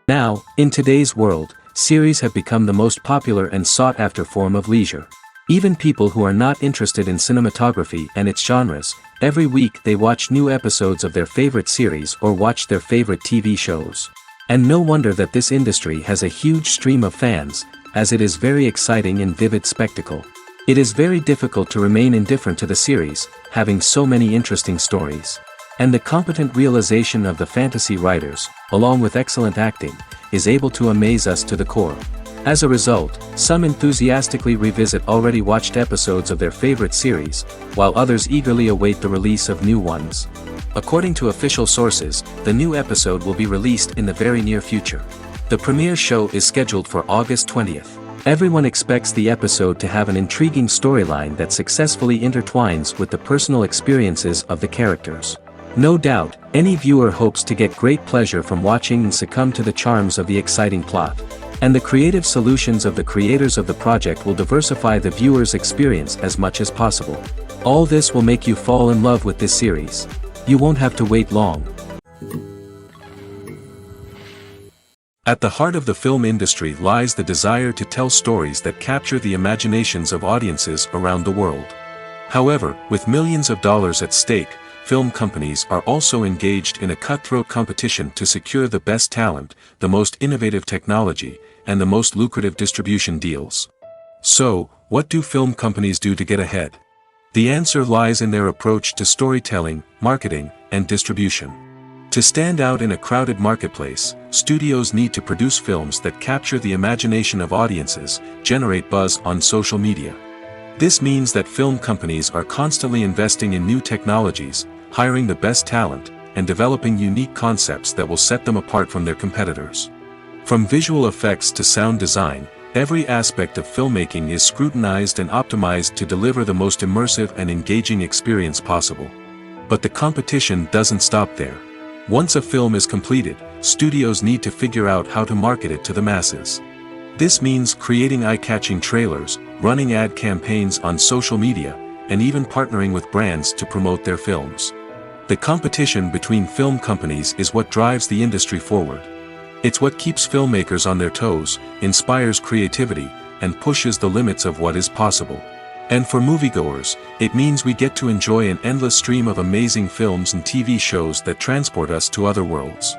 Now, in today's world, series have become the most popular and sought-after form of leisure. Even people who are not interested in cinematography and its genres, every week they watch new episodes of their favorite series or watch their favorite TV shows. And no wonder that this industry has a huge stream of fans, as it is very exciting and vivid spectacle. It is very difficult to remain indifferent to the series, having so many interesting stories. And the competent realization of the fantasy writers, along with excellent acting, is able to amaze us to the core. As a result, some enthusiastically revisit already watched episodes of their favorite series, while others eagerly await the release of new ones. According to official sources, the new episode will be released in the very near future. The premiere show is scheduled for August 20th. Everyone expects the episode to have an intriguing storyline that successfully intertwines with the personal experiences of the characters. No doubt, any viewer hopes to get great pleasure from watching and succumb to the charms of the exciting plot. And the creative solutions of the creators of the project will diversify the viewer's experience as much as possible. All this will make you fall in love with this series. You won't have to wait long. At the heart of the film industry lies the desire to tell stories that capture the imaginations of audiences around the world. However, with millions of dollars at stake, film companies are also engaged in a cutthroat competition to secure the best talent, the most innovative technology, and the most lucrative distribution deals. So, what do film companies do to get ahead? The answer lies in their approach to storytelling, marketing, and distribution. To stand out in a crowded marketplace, studios need to produce films that capture the imagination of audiences, generate buzz on social media. This means that film companies are constantly investing in new technologies, hiring the best talent, and developing unique concepts that will set them apart from their competitors. From visual effects to sound design, every aspect of filmmaking is scrutinized and optimized to deliver the most immersive and engaging experience possible. But the competition doesn't stop there. Once a film is completed, studios need to figure out how to market it to the masses. This means creating eye-catching trailers, running ad campaigns on social media, and even partnering with brands to promote their films. The competition between film companies is what drives the industry forward. It's what keeps filmmakers on their toes, inspires creativity, and pushes the limits of what is possible. And for moviegoers, it means we get to enjoy an endless stream of amazing films and TV shows that transport us to other worlds.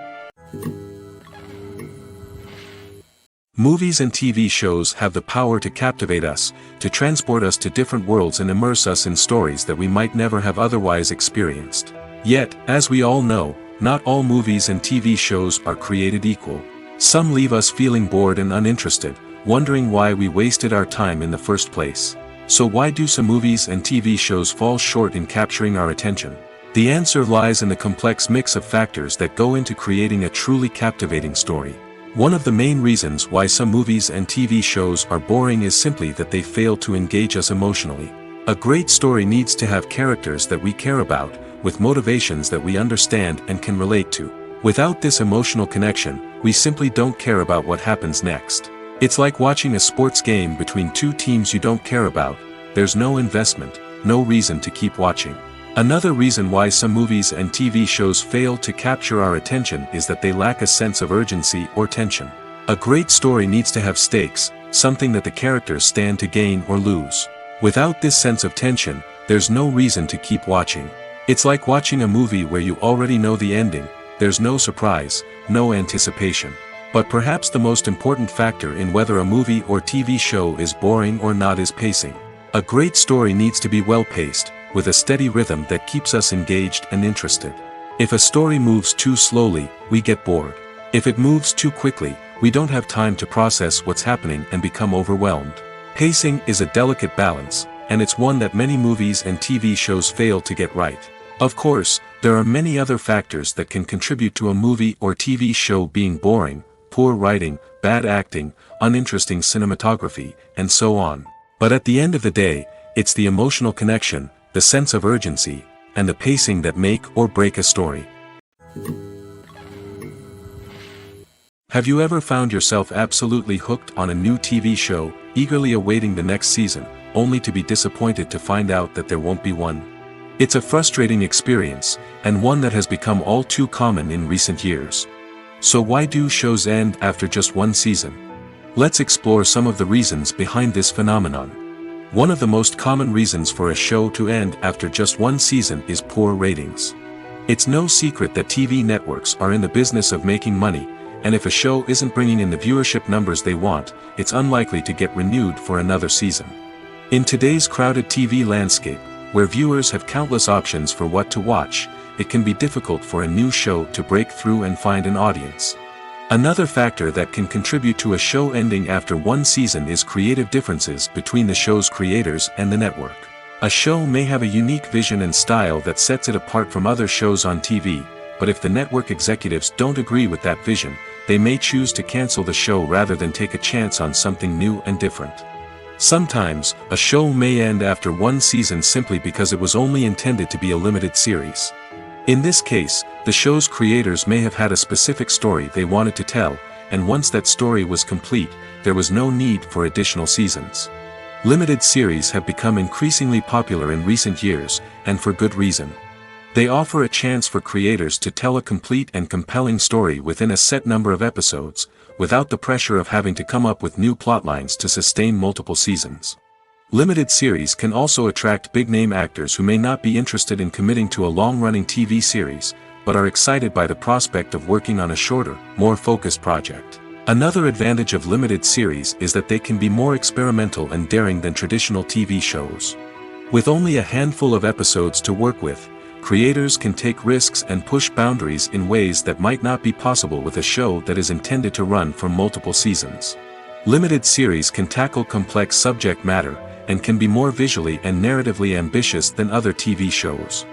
Movies and TV shows have the power to captivate us, to transport us to different worlds and immerse us in stories that we might never have otherwise experienced. Yet, as we all know, not all movies and TV shows are created equal. Some leave us feeling bored and uninterested, wondering why we wasted our time in the first place. So why do some movies and TV shows fall short in capturing our attention? The answer lies in the complex mix of factors that go into creating a truly captivating story. One of the main reasons why some movies and TV shows are boring is simply that they fail to engage us emotionally. A great story needs to have characters that we care about, with motivations that we understand and can relate to. Without this emotional connection, we simply don't care about what happens next. It's like watching a sports game between two teams you don't care about. There's no investment, no reason to keep watching. Another reason why some movies and TV shows fail to capture our attention is that they lack a sense of urgency or tension. A great story needs to have stakes, something that the characters stand to gain or lose. Without this sense of tension, there's no reason to keep watching. It's like watching a movie where you already know the ending. There's no surprise, no anticipation. But perhaps the most important factor in whether a movie or TV show is boring or not is pacing. A great story needs to be well-paced, with a steady rhythm that keeps us engaged and interested. If a story moves too slowly, we get bored. If it moves too quickly, we don't have time to process what's happening and become overwhelmed. Pacing is a delicate balance, and it's one that many movies and TV shows fail to get right. Of course, there are many other factors that can contribute to a movie or TV show being boring: poor writing, bad acting, uninteresting cinematography, and so on. But at the end of the day, it's the emotional connection, the sense of urgency, and the pacing that make or break a story. Have you ever found yourself absolutely hooked on a new TV show, eagerly awaiting the next season, only to be disappointed to find out that there won't be one? It's a frustrating experience, and one that has become all too common in recent years. So why do shows end after just one season? Let's explore some of the reasons behind this phenomenon. One of the most common reasons for a show to end after just one season is poor ratings. It's no secret that TV networks are in the business of making money, and if a show isn't bringing in the viewership numbers they want, it's unlikely to get renewed for another season. In today's crowded TV landscape, where viewers have countless options for what to watch, it can be difficult for a new show to break through and find an audience. Another factor that can contribute to a show ending after one season is creative differences between the show's creators and the network. A show may have a unique vision and style that sets it apart from other shows on TV, but if the network executives don't agree with that vision, they may choose to cancel the show rather than take a chance on something new and different. Sometimes, a show may end after one season simply because it was only intended to be a limited series. In this case, the show's creators may have had a specific story they wanted to tell, and once that story was complete, there was no need for additional seasons. Limited series have become increasingly popular in recent years, and for good reason. They offer a chance for creators to tell a complete and compelling story within a set number of episodes, without the pressure of having to come up with new plotlines to sustain multiple seasons. Limited series can also attract big-name actors who may not be interested in committing to a long-running TV series, but are excited by the prospect of working on a shorter, more focused project. Another advantage of limited series is that they can be more experimental and daring than traditional TV shows. With only a handful of episodes to work with, creators can take risks and push boundaries in ways that might not be possible with a show that is intended to run for multiple seasons. Limited series can tackle complex subject matter, and can be more visually and narratively ambitious than other TV shows.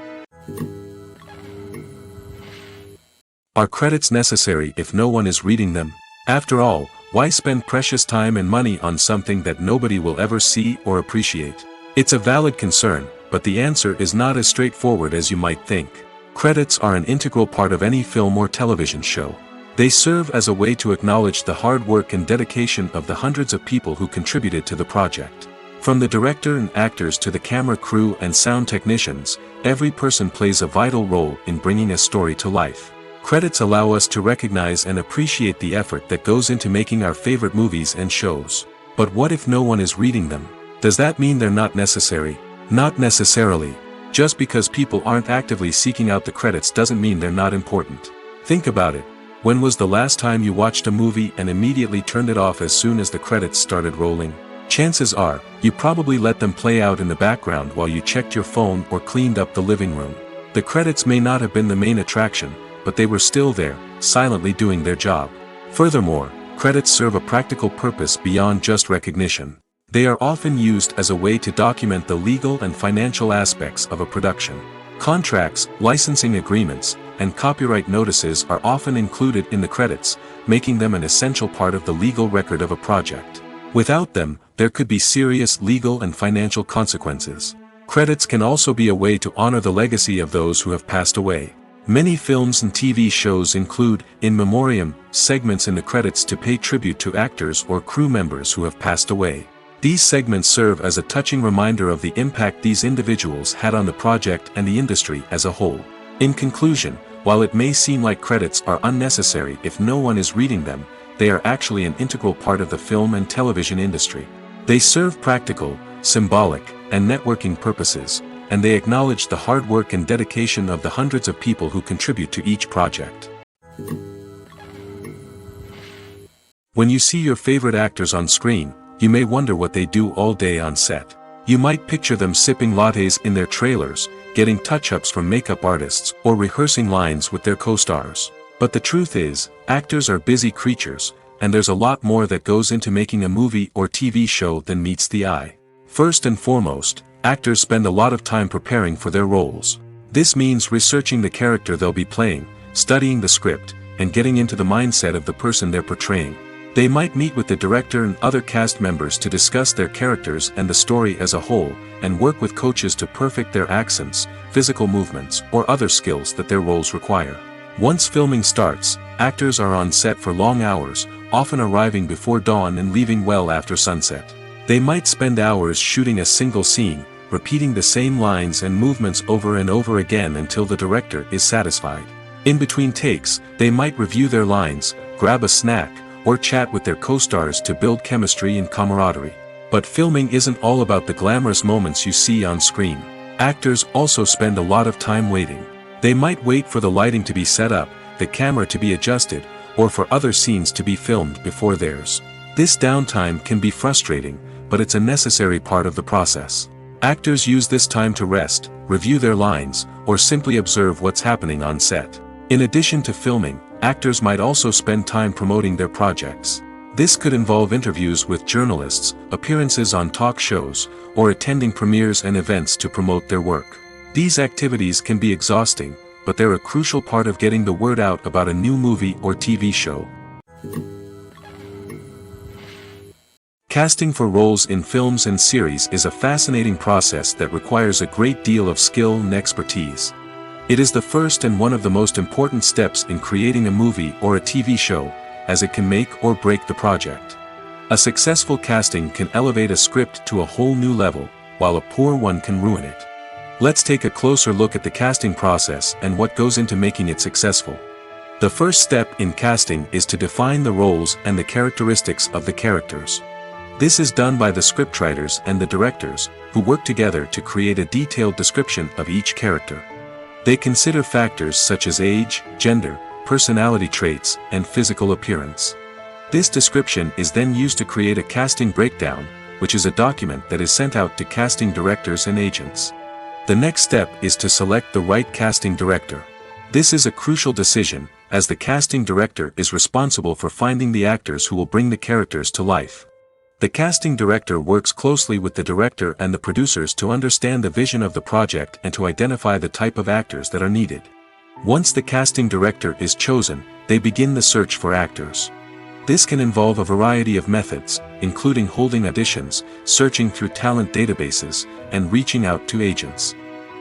Are credits necessary if no one is reading them? After all, why spend precious time and money on something that nobody will ever see or appreciate? It's a valid concern, but the answer is not as straightforward as you might think. Credits are an integral part of any film or television show. They serve as a way to acknowledge the hard work and dedication of the hundreds of people who contributed to the project. From the director and actors to the camera crew and sound technicians, every person plays a vital role in bringing a story to life. Credits allow us to recognize and appreciate the effort that goes into making our favorite movies and shows. But what if no one is reading them? Does that mean they're not necessary? Not necessarily. Just because people aren't actively seeking out the credits doesn't mean they're not important. Think about it. When was the last time you watched a movie and immediately turned it off as soon as the credits started rolling? Chances are, you probably let them play out in the background while you checked your phone or cleaned up the living room. The credits may not have been the main attraction, but they were still there, silently doing their job. Furthermore, credits serve a practical purpose beyond just recognition. They are often used as a way to document the legal and financial aspects of a production. Contracts, licensing agreements, and copyright notices are often included in the credits, making them an essential part of the legal record of a project. Without them, there could be serious legal and financial consequences. Credits can also be a way to honor the legacy of those who have passed away. Many films and TV shows include, in memoriam, segments in the credits to pay tribute to actors or crew members who have passed away. These segments serve as a touching reminder of the impact these individuals had on the project and the industry as a whole. In conclusion, while it may seem like credits are unnecessary if no one is reading them, they are actually an integral part of the film and television industry. They serve practical, symbolic, and networking purposes, and they acknowledge the hard work and dedication of the hundreds of people who contribute to each project. When you see your favorite actors on screen, you may wonder what they do all day on set. You might picture them sipping lattes in their trailers, getting touch-ups from makeup artists, or rehearsing lines with their co-stars. But the truth is, actors are busy creatures, and there's a lot more that goes into making a movie or TV show than meets the eye. First and foremost, actors spend a lot of time preparing for their roles. This means researching the character they'll be playing, studying the script, and getting into the mindset of the person they're portraying. They might meet with the director and other cast members to discuss their characters and the story as a whole, and work with coaches to perfect their accents, physical movements, or other skills that their roles require. Once filming starts, actors are on set for long hours, often arriving before dawn and leaving well after sunset. They might spend hours shooting a single scene, repeating the same lines and movements over and over again until the director is satisfied. In between takes, they might review their lines, grab a snack, or chat with their co-stars to build chemistry and camaraderie. But filming isn't all about the glamorous moments you see on screen. Actors also spend a lot of time waiting. They might wait for the lighting to be set up, the camera to be adjusted, or for other scenes to be filmed before theirs. This downtime can be frustrating, but it's a necessary part of the process. Actors use this time to rest, review their lines, or simply observe what's happening on set. In addition to filming, actors might also spend time promoting their projects. This could involve interviews with journalists, appearances on talk shows, or attending premieres and events to promote their work. These activities can be exhausting, but they're a crucial part of getting the word out about a new movie or TV show. Casting for roles in films and series is a fascinating process that requires a great deal of skill and expertise. It is the first and one of the most important steps in creating a movie or a TV show, as it can make or break the project. A successful casting can elevate a script to a whole new level, while a poor one can ruin it. Let's take a closer look at the casting process and what goes into making it successful. The first step in casting is to define the roles and the characteristics of the characters. This is done by the scriptwriters and the directors, who work together to create a detailed description of each character. They consider factors such as age, gender, personality traits, and physical appearance. This description is then used to create a casting breakdown, which is a document that is sent out to casting directors and agents. The next step is to select the right casting director. This is a crucial decision, as the casting director is responsible for finding the actors who will bring the characters to life. The casting director works closely with the director and the producers to understand the vision of the project and to identify the type of actors that are needed. Once the casting director is chosen, they begin the search for actors. This can involve a variety of methods, including holding auditions, searching through talent databases, and reaching out to agents.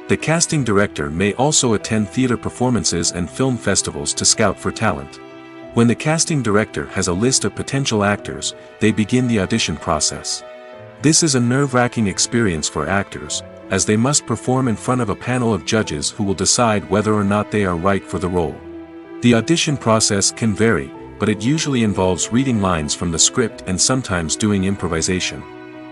The casting director may also attend theater performances and film festivals to scout for talent. When the casting director has a list of potential actors, they begin the audition process. This is a nerve-wracking experience for actors, as they must perform in front of a panel of judges who will decide whether or not they are right for the role. The audition process can vary, but it usually involves reading lines from the script and sometimes doing improvisation.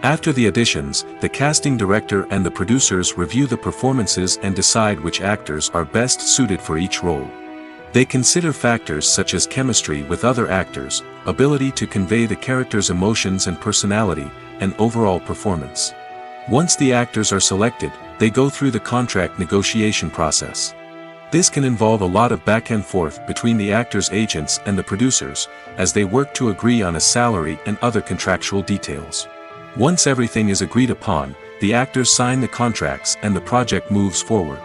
After the auditions, the casting director and the producers review the performances and decide which actors are best suited for each role. They consider factors such as chemistry with other actors, ability to convey the character's emotions and personality, and overall performance. Once the actors are selected, they go through the contract negotiation process. This can involve a lot of back and forth between the actors' agents and the producers, as they work to agree on a salary and other contractual details. Once everything is agreed upon, the actors sign the contracts and the project moves forward.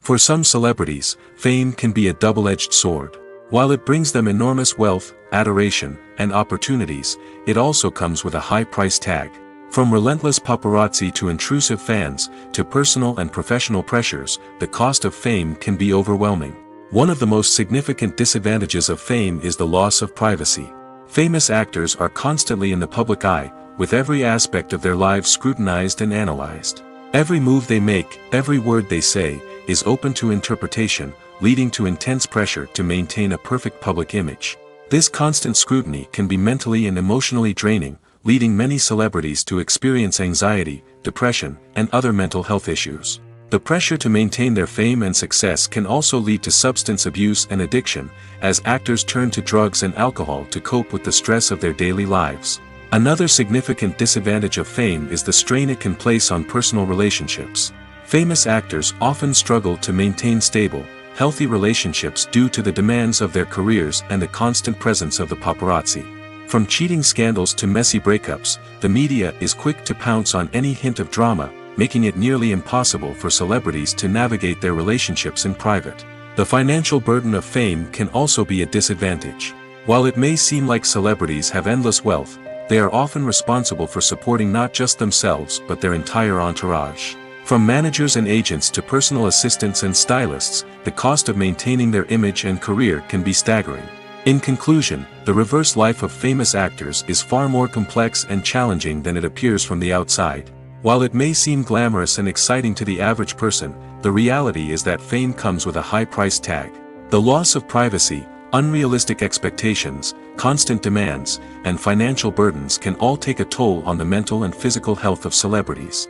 For some celebrities, fame can be a double-edged sword. While it brings them enormous wealth, adoration, and opportunities, it also comes with a high price tag. From relentless paparazzi to intrusive fans, to personal and professional pressures, the cost of fame can be overwhelming. One of the most significant disadvantages of fame is the loss of privacy. Famous actors are constantly in the public eye, with every aspect of their lives scrutinized and analyzed. Every move they make, every word they say, is open to interpretation, leading to intense pressure to maintain a perfect public image. This constant scrutiny can be mentally and emotionally draining, leading many celebrities to experience anxiety, depression, and other mental health issues. The pressure to maintain their fame and success can also lead to substance abuse and addiction, as actors turn to drugs and alcohol to cope with the stress of their daily lives. Another significant disadvantage of fame is the strain it can place on personal relationships. Famous actors often struggle to maintain stable, healthy relationships due to the demands of their careers and the constant presence of the paparazzi. From cheating scandals to messy breakups, the media is quick to pounce on any hint of drama, making it nearly impossible for celebrities to navigate their relationships in private. The financial burden of fame can also be a disadvantage. While it may seem like celebrities have endless wealth, they are often responsible for supporting not just themselves but their entire entourage. From managers and agents to personal assistants and stylists, the cost of maintaining their image and career can be staggering. In conclusion, the reverse life of famous actors is far more complex and challenging than it appears from the outside. While it may seem glamorous and exciting to the average person, the reality is that fame comes with a high price tag. The loss of privacy, unrealistic expectations, constant demands, and financial burdens can all take a toll on the mental and physical health of celebrities.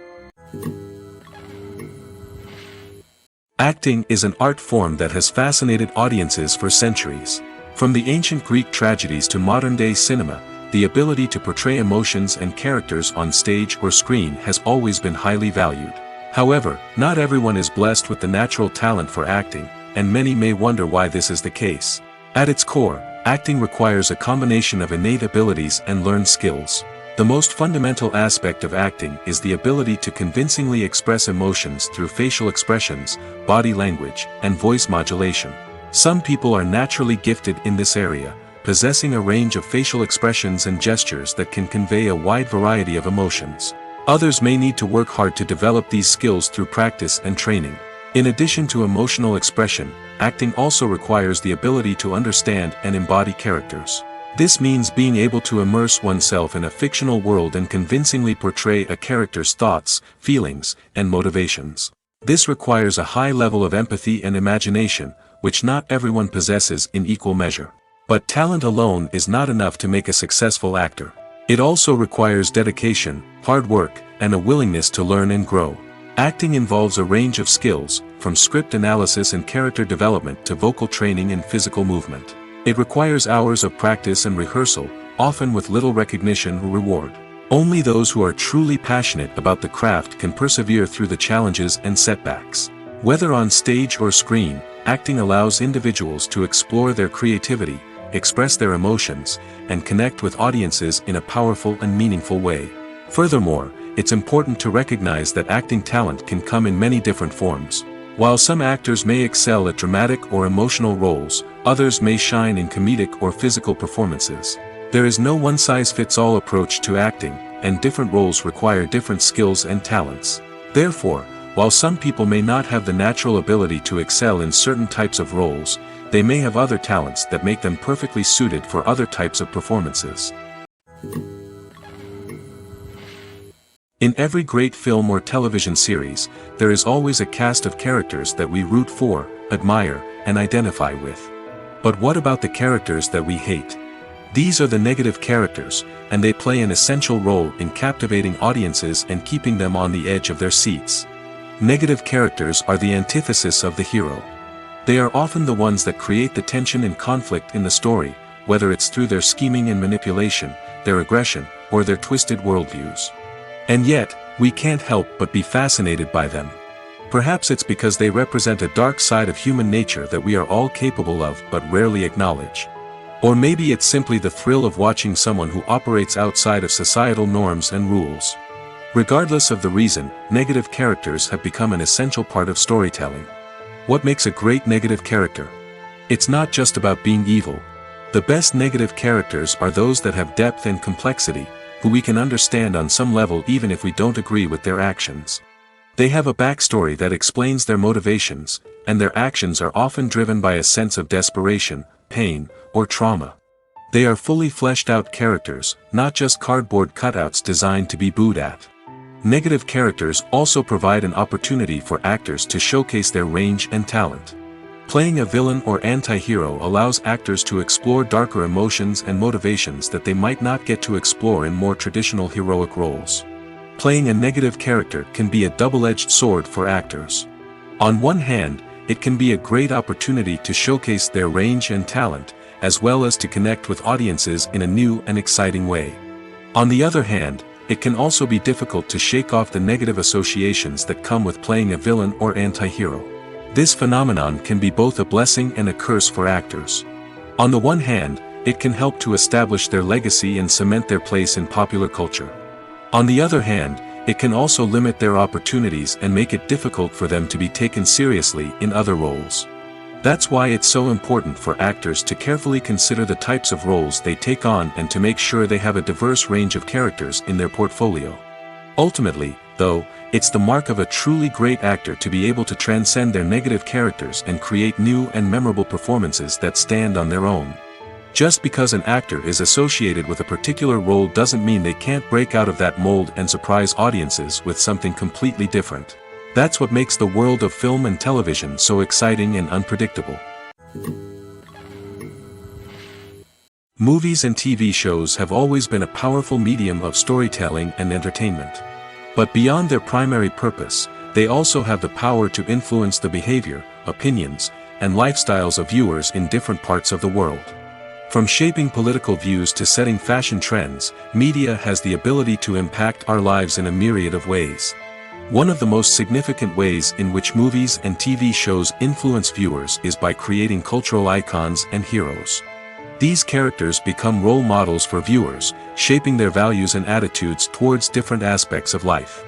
Acting is an art form that has fascinated audiences for centuries. From the ancient Greek tragedies to modern-day cinema, the ability to portray emotions and characters on stage or screen has always been highly valued. However, not everyone is blessed with the natural talent for acting, and many may wonder why this is the case. At its core, acting requires a combination of innate abilities and learned skills. The most fundamental aspect of acting is the ability to convincingly express emotions through facial expressions, body language, and voice modulation. Some people are naturally gifted in this area, possessing a range of facial expressions and gestures that can convey a wide variety of emotions. Others may need to work hard to develop these skills through practice and training. In addition to emotional expression, acting also requires the ability to understand and embody characters. This means being able to immerse oneself in a fictional world and convincingly portray a character's thoughts, feelings, and motivations. This requires a high level of empathy and imagination, which not everyone possesses in equal measure. But talent alone is not enough to make a successful actor. It also requires dedication, hard work, and a willingness to learn and grow. Acting involves a range of skills, from script analysis and character development to vocal training and physical movement. It requires hours of practice and rehearsal, often with little recognition or reward. Only those who are truly passionate about the craft can persevere through the challenges and setbacks. Whether on stage or screen, acting allows individuals to explore their creativity, express their emotions, and connect with audiences in a powerful and meaningful way. Furthermore, it's important to recognize that acting talent can come in many different forms. While some actors may excel at dramatic or emotional roles, others may shine in comedic or physical performances. There is no one-size-fits-all approach to acting, and different roles require different skills and talents. Therefore, while some people may not have the natural ability to excel in certain types of roles, they may have other talents that make them perfectly suited for other types of performances. In every great film or television series, there is always a cast of characters that we root for, admire, and identify with. But what about the characters that we hate? These are the negative characters, and they play an essential role in captivating audiences and keeping them on the edge of their seats. Negative characters are the antithesis of the hero. They are often the ones that create the tension and conflict in the story, whether it's through their scheming and manipulation, their aggression, or their twisted worldviews. And yet, we can't help but be fascinated by them. Perhaps it's because they represent a dark side of human nature that we are all capable of but rarely acknowledge. Or maybe it's simply the thrill of watching someone who operates outside of societal norms and rules. Regardless of the reason, negative characters have become an essential part of storytelling. What makes a great negative character? It's not just about being evil. The best negative characters are those that have depth and complexity, who we can understand on some level even if we don't agree with their actions. They have a backstory that explains their motivations, and their actions are often driven by a sense of desperation, pain, or trauma. They are fully fleshed out characters, not just cardboard cutouts designed to be booed at. Negative characters also provide an opportunity for actors to showcase their range and talent. Playing a villain or anti-hero allows actors to explore darker emotions and motivations that they might not get to explore in more traditional heroic roles. Playing a negative character can be a double-edged sword for actors. On one hand, it can be a great opportunity to showcase their range and talent, as well as to connect with audiences in a new and exciting way. On the other hand, it can also be difficult to shake off the negative associations that come with playing a villain or anti-hero. This phenomenon can be both a blessing and a curse for actors. On the one hand, it can help to establish their legacy and cement their place in popular culture. On the other hand, it can also limit their opportunities and make it difficult for them to be taken seriously in other roles. That's why it's so important for actors to carefully consider the types of roles they take on and to make sure they have a diverse range of characters in their portfolio. Ultimately, though, it's the mark of a truly great actor to be able to transcend their negative characters and create new and memorable performances that stand on their own. Just because an actor is associated with a particular role doesn't mean they can't break out of that mold and surprise audiences with something completely different. That's what makes the world of film and television so exciting and unpredictable. Movies and TV shows have always been a powerful medium of storytelling and entertainment. But beyond their primary purpose, they also have the power to influence the behavior, opinions, and lifestyles of viewers in different parts of the world. From shaping political views to setting fashion trends, media has the ability to impact our lives in a myriad of ways. One of the most significant ways in which movies and TV shows influence viewers is by creating cultural icons and heroes. These characters become role models for viewers, shaping their values and attitudes towards different aspects of life.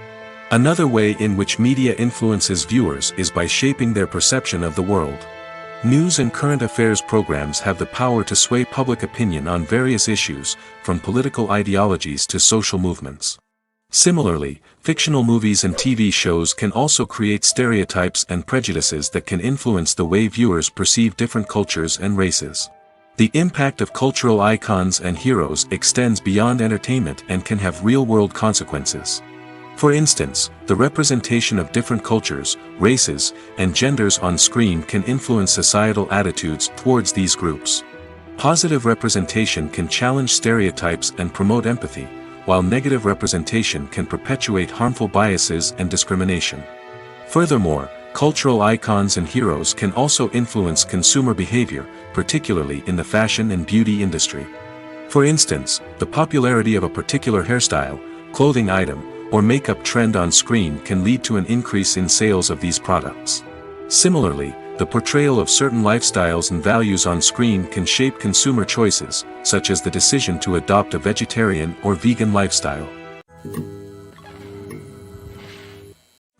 Another way in which media influences viewers is by shaping their perception of the world. News and current affairs programs have the power to sway public opinion on various issues, from political ideologies to social movements. Similarly, fictional movies and TV shows can also create stereotypes and prejudices that can influence the way viewers perceive different cultures and races. The impact of cultural icons and heroes extends beyond entertainment and can have real-world consequences. For instance, the representation of different cultures, races, and genders on screen can influence societal attitudes towards these groups. Positive representation can challenge stereotypes and promote empathy, while negative representation can perpetuate harmful biases and discrimination. Furthermore, cultural icons and heroes can also influence consumer behavior, particularly in the fashion and beauty industry. For instance, the popularity of a particular hairstyle, clothing item, or makeup trend on screen can lead to an increase in sales of these products. Similarly, the portrayal of certain lifestyles and values on screen can shape consumer choices, such as the decision to adopt a vegetarian or vegan lifestyle.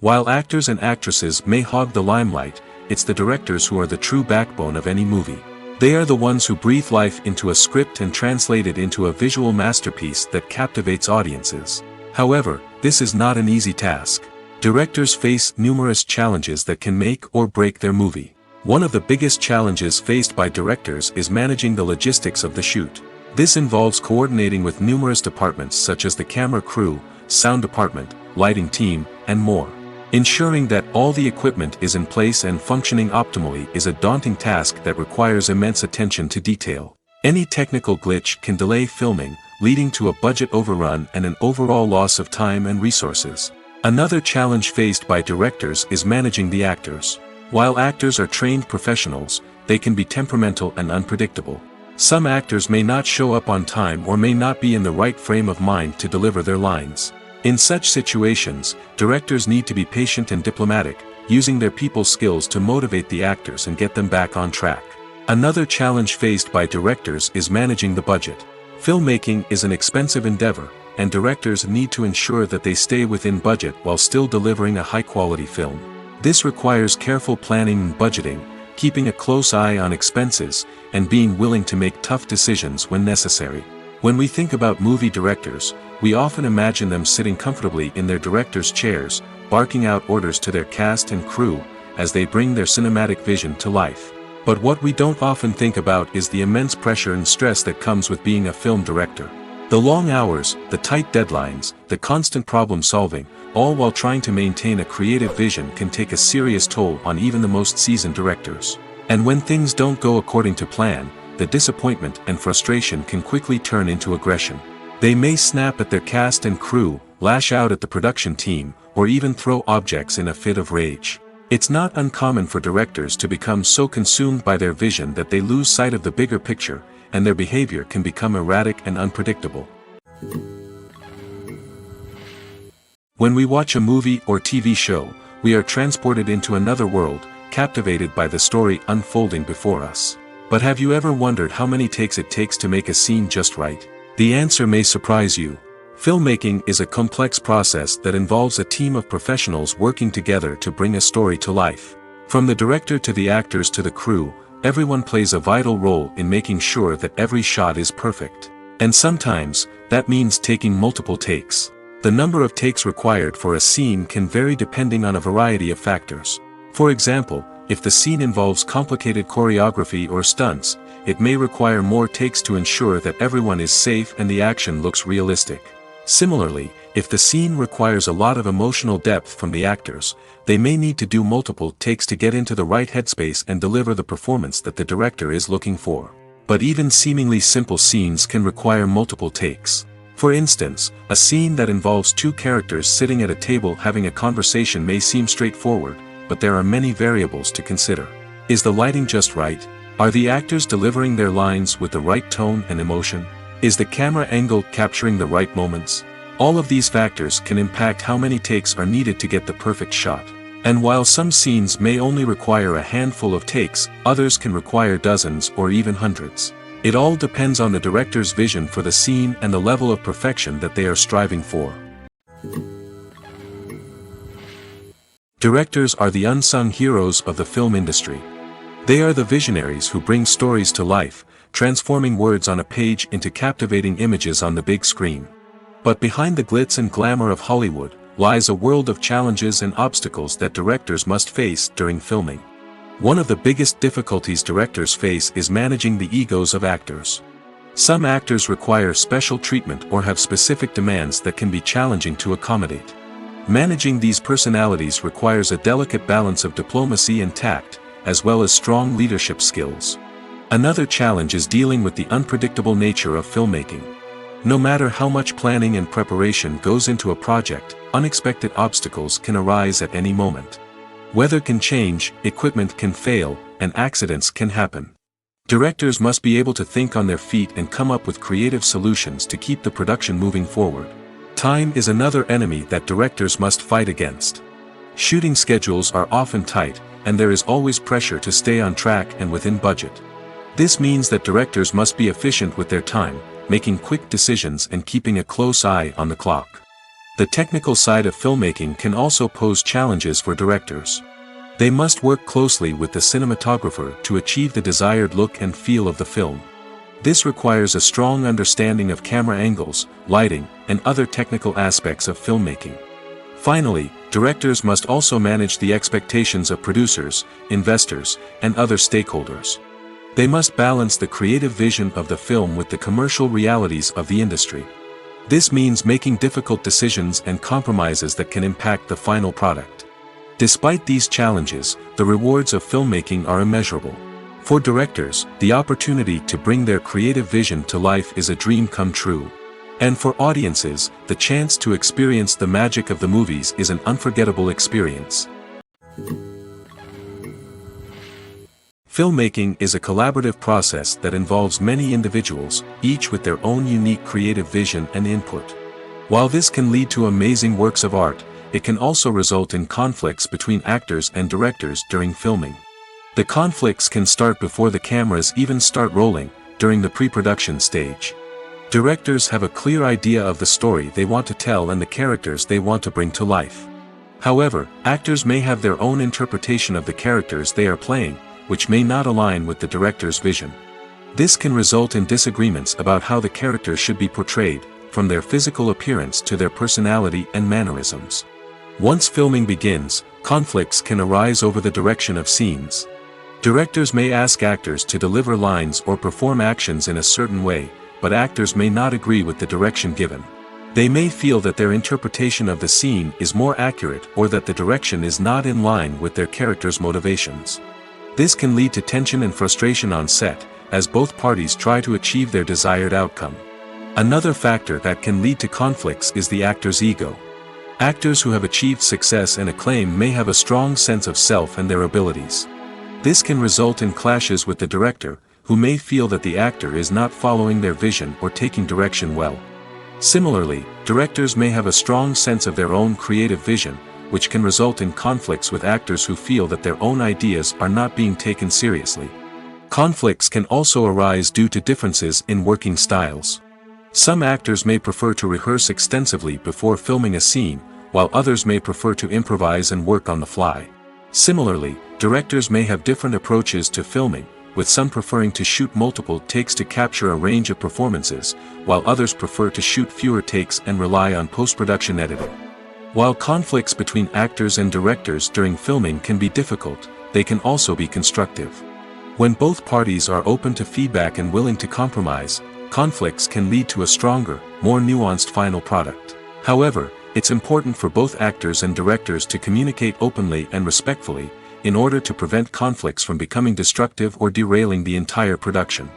While actors and actresses may hog the limelight, it's the directors who are the true backbone of any movie. They are the ones who breathe life into a script and translate it into a visual masterpiece that captivates audiences. However, this is not an easy task. Directors face numerous challenges that can make or break their movie. One of the biggest challenges faced by directors is managing the logistics of the shoot. This involves coordinating with numerous departments such as the camera crew, sound department, lighting team, and more. Ensuring that all the equipment is in place and functioning optimally is a daunting task that requires immense attention to detail. Any technical glitch can delay filming, leading to a budget overrun and an overall loss of time and resources. Another challenge faced by directors is managing the actors. While actors are trained professionals, they can be temperamental and unpredictable. Some actors may not show up on time or may not be in the right frame of mind to deliver their lines. In such situations, directors need to be patient and diplomatic, using their people skills to motivate the actors and get them back on track. Another challenge faced by directors is managing the budget. Filmmaking is an expensive endeavor, and directors need to ensure that they stay within budget while still delivering a high-quality film. This requires careful planning and budgeting, keeping a close eye on expenses, and being willing to make tough decisions when necessary. When we think about movie directors, we often imagine them sitting comfortably in their director's chairs, barking out orders to their cast and crew, as they bring their cinematic vision to life. But what we don't often think about is the immense pressure and stress that comes with being a film director. The long hours, the tight deadlines, the constant problem solving, all while trying to maintain a creative vision can take a serious toll on even the most seasoned directors. And when things don't go according to plan, the disappointment and frustration can quickly turn into aggression. They may snap at their cast and crew, lash out at the production team, or even throw objects in a fit of rage. It's not uncommon for directors to become so consumed by their vision that they lose sight of the bigger picture, and their behavior can become erratic and unpredictable. When we watch a movie or TV show, we are transported into another world, captivated by the story unfolding before us. But have you ever wondered how many takes it takes to make a scene just right? The answer may surprise you. Filmmaking is a complex process that involves a team of professionals working together to bring a story to life. From the director to the actors to the crew, everyone plays a vital role in making sure that every shot is perfect. And sometimes, that means taking multiple takes. The number of takes required for a scene can vary depending on a variety of factors. For example, If the scene involves complicated choreography or stunts, it may require more takes to ensure that everyone is safe and the action looks realistic. Similarly, if the scene requires a lot of emotional depth from the actors, they may need to do multiple takes to get into the right headspace and deliver the performance that the director is looking for. But even seemingly simple scenes can require multiple takes. For instance, a scene that involves two characters sitting at a table having a conversation may seem straightforward, but there are many variables to consider. Is the lighting just right? Are the actors delivering their lines with the right tone and emotion? Is the camera angle capturing the right moments? All of these factors can impact how many takes are needed to get the perfect shot. And while some scenes may only require a handful of takes, others can require dozens or even hundreds. It all depends on the director's vision for the scene and the level of perfection that they are striving for. Directors are the unsung heroes of the film industry. They are the visionaries who bring stories to life, transforming words on a page into captivating images on the big screen. But behind the glitz and glamour of Hollywood, lies a world of challenges and obstacles that directors must face during filming. One of the biggest difficulties directors face is managing the egos of actors. Some actors require special treatment or have specific demands that can be challenging to accommodate. Managing these personalities requires a delicate balance of diplomacy and tact, as well as strong leadership skills. Another challenge is dealing with the unpredictable nature of filmmaking. No matter how much planning and preparation goes into a project, unexpected obstacles can arise at any moment. Weather can change, equipment can fail, and accidents can happen. Directors must be able to think on their feet and come up with creative solutions to keep the production moving forward. Time is another enemy that directors must fight against. Shooting schedules are often tight, and there is always pressure to stay on track and within budget. This means that directors must be efficient with their time, making quick decisions and keeping a close eye on the clock. The technical side of filmmaking can also pose challenges for directors. They must work closely with the cinematographer to achieve the desired look and feel of the film. This requires a strong understanding of camera angles, lighting, and other technical aspects of filmmaking. Finally, directors must also manage the expectations of producers, investors, and other stakeholders. They must balance the creative vision of the film with the commercial realities of the industry. This means making difficult decisions and compromises that can impact the final product. Despite these challenges, the rewards of filmmaking are immeasurable. For directors, the opportunity to bring their creative vision to life is a dream come true. And for audiences, the chance to experience the magic of the movies is an unforgettable experience. Filmmaking is a collaborative process that involves many individuals, each with their own unique creative vision and input. While this can lead to amazing works of art, it can also result in conflicts between actors and directors during filming. The conflicts can start before the cameras even start rolling, during the pre-production stage. Directors have a clear idea of the story they want to tell and the characters they want to bring to life. However, actors may have their own interpretation of the characters they are playing, which may not align with the director's vision. This can result in disagreements about how the characters should be portrayed, from their physical appearance to their personality and mannerisms. Once filming begins, conflicts can arise over the direction of scenes. Directors may ask actors to deliver lines or perform actions in a certain way, but actors may not agree with the direction given. They may feel that their interpretation of the scene is more accurate or that the direction is not in line with their character's motivations. This can lead to tension and frustration on set, as both parties try to achieve their desired outcome. Another factor that can lead to conflicts is the actor's ego. Actors who have achieved success and acclaim may have a strong sense of self and their abilities. This can result in clashes with the director, who may feel that the actor is not following their vision or taking direction well. Similarly, directors may have a strong sense of their own creative vision, which can result in conflicts with actors who feel that their own ideas are not being taken seriously. Conflicts can also arise due to differences in working styles. Some actors may prefer to rehearse extensively before filming a scene, while others may prefer to improvise and work on the fly. Similarly, directors may have different approaches to filming, with some preferring to shoot multiple takes to capture a range of performances, while others prefer to shoot fewer takes and rely on post-production editing. While conflicts between actors and directors during filming can be difficult, they can also be constructive. When both parties are open to feedback and willing to compromise, conflicts can lead to a stronger, more nuanced final product. However, it's important for both actors and directors to communicate openly and respectfully, in order to prevent conflicts from becoming destructive or derailing the entire production.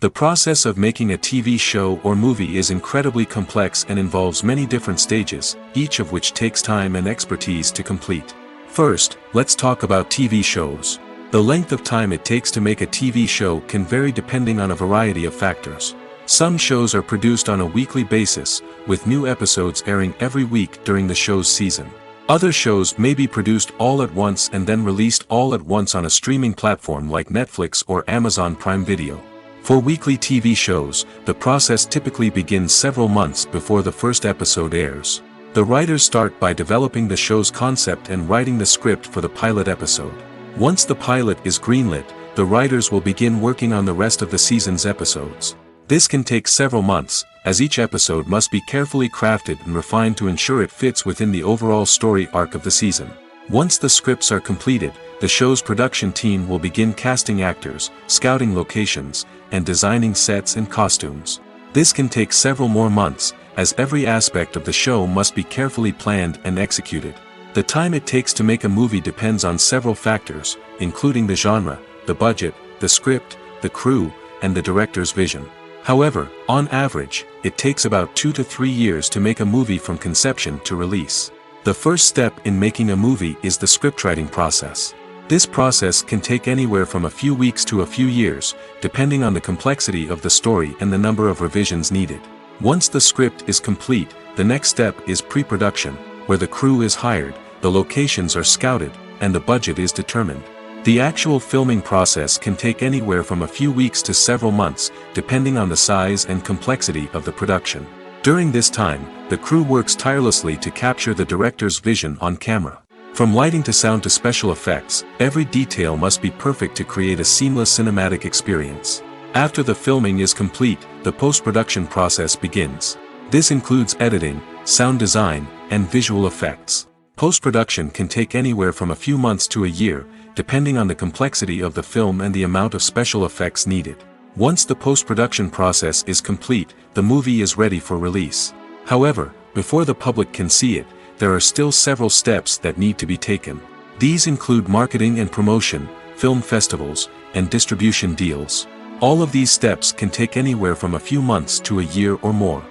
The process of making a TV show or movie is incredibly complex and involves many different stages, each of which takes time and expertise to complete. First, let's talk about TV shows. The length of time it takes to make a TV show can vary depending on a variety of factors. Some shows are produced on a weekly basis, with new episodes airing every week during the show's season. Other shows may be produced all at once and then released all at once on a streaming platform like Netflix or Amazon Prime Video. For weekly TV shows, the process typically begins several months before the first episode airs. The writers start by developing the show's concept and writing the script for the pilot episode. Once the pilot is greenlit, the writers will begin working on the rest of the season's episodes. This can take several months, as each episode must be carefully crafted and refined to ensure it fits within the overall story arc of the season. Once the scripts are completed, the show's production team will begin casting actors, scouting locations, and designing sets and costumes. This can take several more months, as every aspect of the show must be carefully planned and executed. The time it takes to make a movie depends on several factors, including the genre, the budget, the script, the crew, and the director's vision. However, on average, it takes about 2 to 3 years to make a movie from conception to release. The first step in making a movie is the scriptwriting process. This process can take anywhere from a few weeks to a few years, depending on the complexity of the story and the number of revisions needed. Once the script is complete, the next step is pre-production, where the crew is hired, the locations are scouted, and the budget is determined. The actual filming process can take anywhere from a few weeks to several months, depending on the size and complexity of the production. During this time, the crew works tirelessly to capture the director's vision on camera. From lighting to sound to special effects, every detail must be perfect to create a seamless cinematic experience. After the filming is complete, the post-production process begins. This includes editing, sound design, and visual effects. Post-production can take anywhere from a few months to a year, depending on the complexity of the film and the amount of special effects needed. Once the post-production process is complete, the movie is ready for release. However, before the public can see it, there are still several steps that need to be taken. These include marketing and promotion, film festivals, and distribution deals. All of these steps can take anywhere from a few months to a year or more.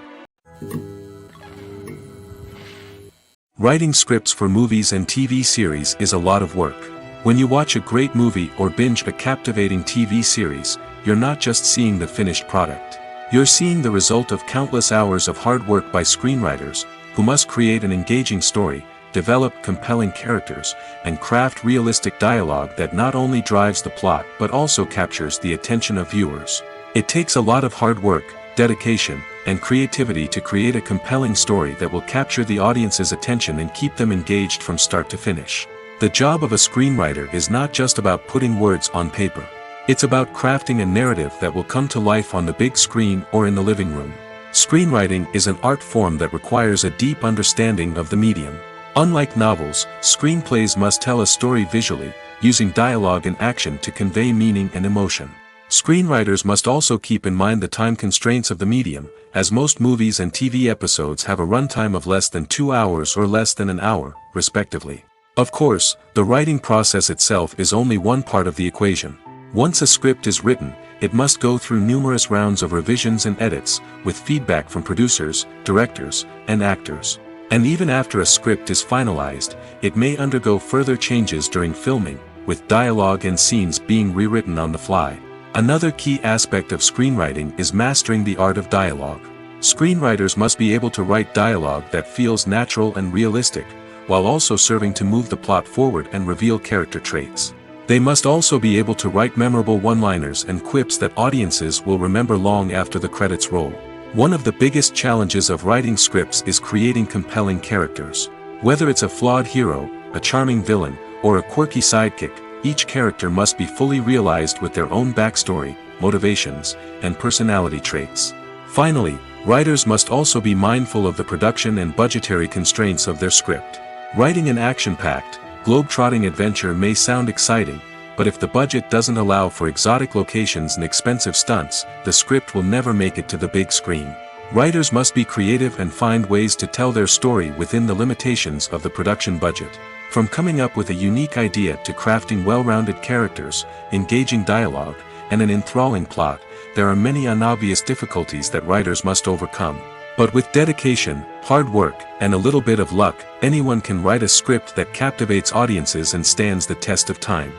Writing scripts for movies and TV series is a lot of work. When you watch a great movie or binge a captivating TV series, you're not just seeing the finished product. You're seeing the result of countless hours of hard work by screenwriters, who must create an engaging story, develop compelling characters, and craft realistic dialogue that not only drives the plot but also captures the attention of viewers. It takes a lot of hard work, dedication, and creativity to create a compelling story that will capture the audience's attention and keep them engaged from start to finish. The job of a screenwriter is not just about putting words on paper. It's about crafting a narrative that will come to life on the big screen or in the living room. Screenwriting is an art form that requires a deep understanding of the medium. Unlike novels, screenplays must tell a story visually, using dialogue and action to convey meaning and emotion. Screenwriters must also keep in mind the time constraints of the medium, as most movies and TV episodes have a runtime of less than 2 hours or less than an hour, respectively. Of course, the writing process itself is only one part of the equation. Once a script is written, it must go through numerous rounds of revisions and edits, with feedback from producers, directors, and actors. And even after a script is finalized, it may undergo further changes during filming, with dialogue and scenes being rewritten on the fly. Another key aspect of screenwriting is mastering the art of dialogue. Screenwriters must be able to write dialogue that feels natural and realistic, while also serving to move the plot forward and reveal character traits. They must also be able to write memorable one-liners and quips that audiences will remember long after the credits roll. One of the biggest challenges of writing scripts is creating compelling characters. Whether it's a flawed hero, a charming villain, or a quirky sidekick, each character must be fully realized with their own backstory, motivations, and personality traits. Finally, writers must also be mindful of the production and budgetary constraints of their script. Writing an action-packed, globe-trotting adventure may sound exciting, but if the budget doesn't allow for exotic locations and expensive stunts, the script will never make it to the big screen. Writers must be creative and find ways to tell their story within the limitations of the production budget. From coming up with a unique idea to crafting well-rounded characters, engaging dialogue, and an enthralling plot, there are many unobvious difficulties that writers must overcome. But with dedication, hard work, and a little bit of luck, anyone can write a script that captivates audiences and stands the test of time.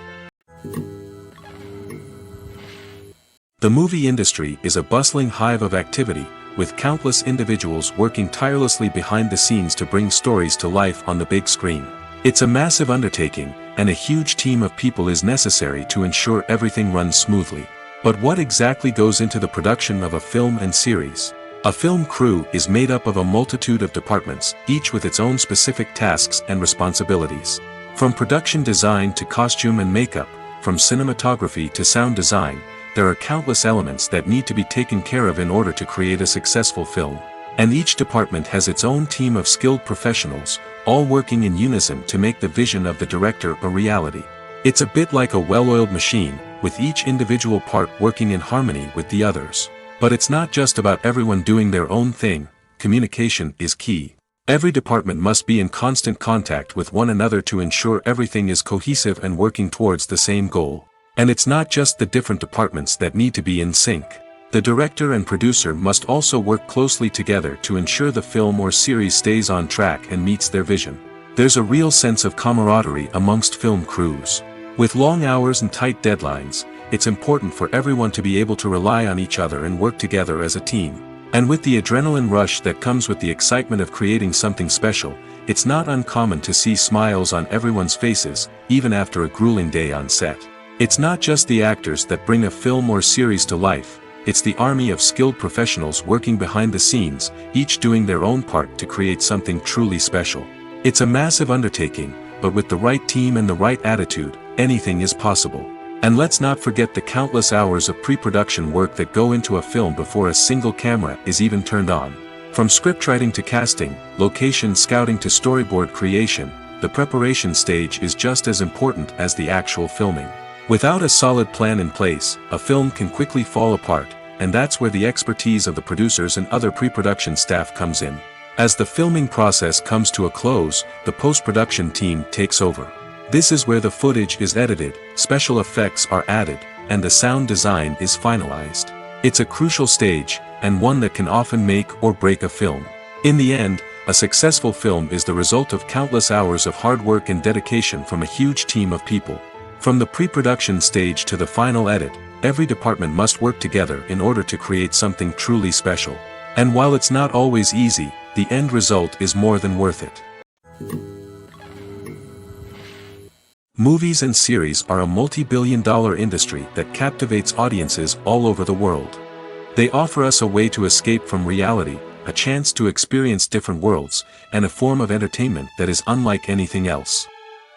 The movie industry is a bustling hive of activity, with countless individuals working tirelessly behind the scenes to bring stories to life on the big screen. It's a massive undertaking, and a huge team of people is necessary to ensure everything runs smoothly. But what exactly goes into the production of a film and series? A film crew is made up of a multitude of departments, each with its own specific tasks and responsibilities. From production design to costume and makeup, from cinematography to sound design, there are countless elements that need to be taken care of in order to create a successful film. And each department has its own team of skilled professionals, all working in unison to make the vision of the director a reality. It's a bit like a well-oiled machine, with each individual part working in harmony with the others. But it's not just about everyone doing their own thing. Communication is key. Every department must be in constant contact with one another to ensure everything is cohesive and working towards the same goal. And it's not just the different departments that need to be in sync. The director and producer must also work closely together to ensure the film or series stays on track and meets their vision. There's a real sense of camaraderie amongst film crews. With long hours and tight deadlines, it's important for everyone to be able to rely on each other and work together as a team. And with the adrenaline rush that comes with the excitement of creating something special, it's not uncommon to see smiles on everyone's faces, even after a grueling day on set. It's not just the actors that bring a film or series to life, it's the army of skilled professionals working behind the scenes, each doing their own part to create something truly special. It's a massive undertaking, but with the right team and the right attitude, anything is possible. And let's not forget the countless hours of pre-production work that go into a film before a single camera is even turned on. From scriptwriting to casting, location scouting to storyboard creation, the preparation stage is just as important as the actual filming. Without a solid plan in place, a film can quickly fall apart, and that's where the expertise of the producers and other pre-production staff comes in. As the filming process comes to a close, the post-production team takes over. This is where the footage is edited, special effects are added, and the sound design is finalized. It's a crucial stage, and one that can often make or break a film. In the end, a successful film is the result of countless hours of hard work and dedication from a huge team of people. From the pre-production stage to the final edit, every department must work together in order to create something truly special. And while it's not always easy, the end result is more than worth it. Movies and series are a multi-billion-dollar industry that captivates audiences all over the world. They offer us a way to escape from reality, a chance to experience different worlds, and a form of entertainment that is unlike anything else.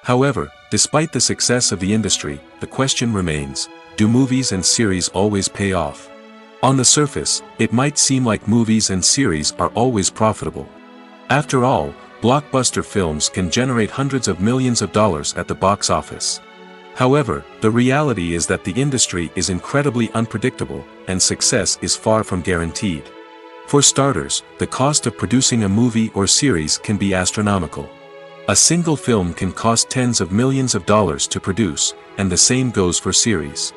However, despite the success of the industry, the question remains, do movies and series always pay off? On the surface, it might seem like movies and series are always profitable. After all, blockbuster films can generate hundreds of millions of dollars at the box office. However, the reality is that the industry is incredibly unpredictable, and success is far from guaranteed. For starters, the cost of producing a movie or series can be astronomical. A single film can cost tens of millions of dollars to produce, and the same goes for series.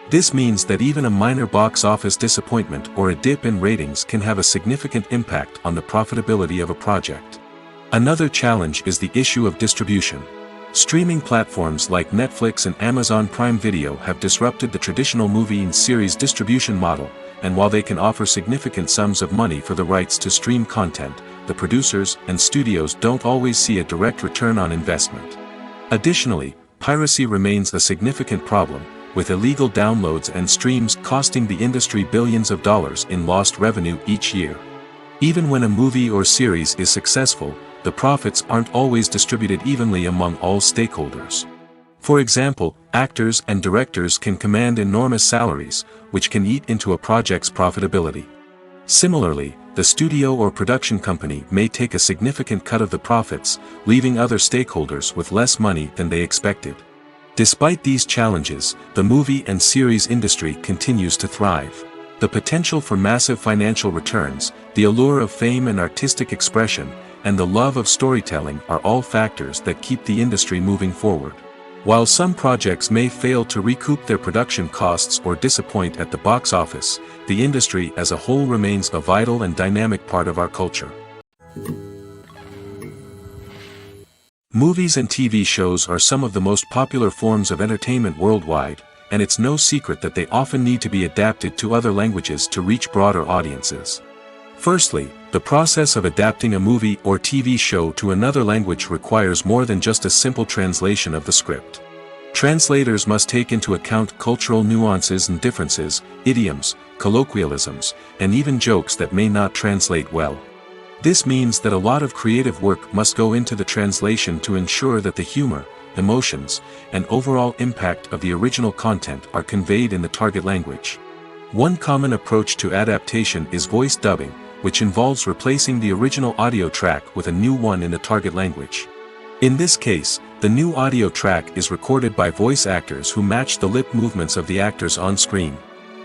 This means that even a minor box office disappointment or a dip in ratings can have a significant impact on the profitability of a project. Another challenge is the issue of distribution. Streaming platforms like Netflix and Amazon Prime Video have disrupted the traditional movie and series distribution model, and while they can offer significant sums of money for the rights to stream content, the producers and studios don't always see a direct return on investment. Additionally, piracy remains a significant problem, with illegal downloads and streams costing the industry billions of dollars in lost revenue each year. Even when a movie or series is successful, the profits aren't always distributed evenly among all stakeholders. For example, actors and directors can command enormous salaries, which can eat into a project's profitability. Similarly, the studio or production company may take a significant cut of the profits, leaving other stakeholders with less money than they expected. Despite these challenges, the movie and series industry continues to thrive. The potential for massive financial returns, the allure of fame and artistic expression, and the love of storytelling are all factors that keep the industry moving forward. While some projects may fail to recoup their production costs or disappoint at the box office, the industry as a whole remains a vital and dynamic part of our culture. Movies and TV shows are some of the most popular forms of entertainment worldwide, and it's no secret that they often need to be adapted to other languages to reach broader audiences. Firstly, the process of adapting a movie or TV show to another language requires more than just a simple translation of the script. Translators must take into account cultural nuances and differences, idioms, colloquialisms, and even jokes that may not translate well. This means that a lot of creative work must go into the translation to ensure that the humor, emotions, and overall impact of the original content are conveyed in the target language. One common approach to adaptation is voice dubbing, which involves replacing the original audio track with a new one in the target language. In this case, the new audio track is recorded by voice actors who match the lip movements of the actors on screen.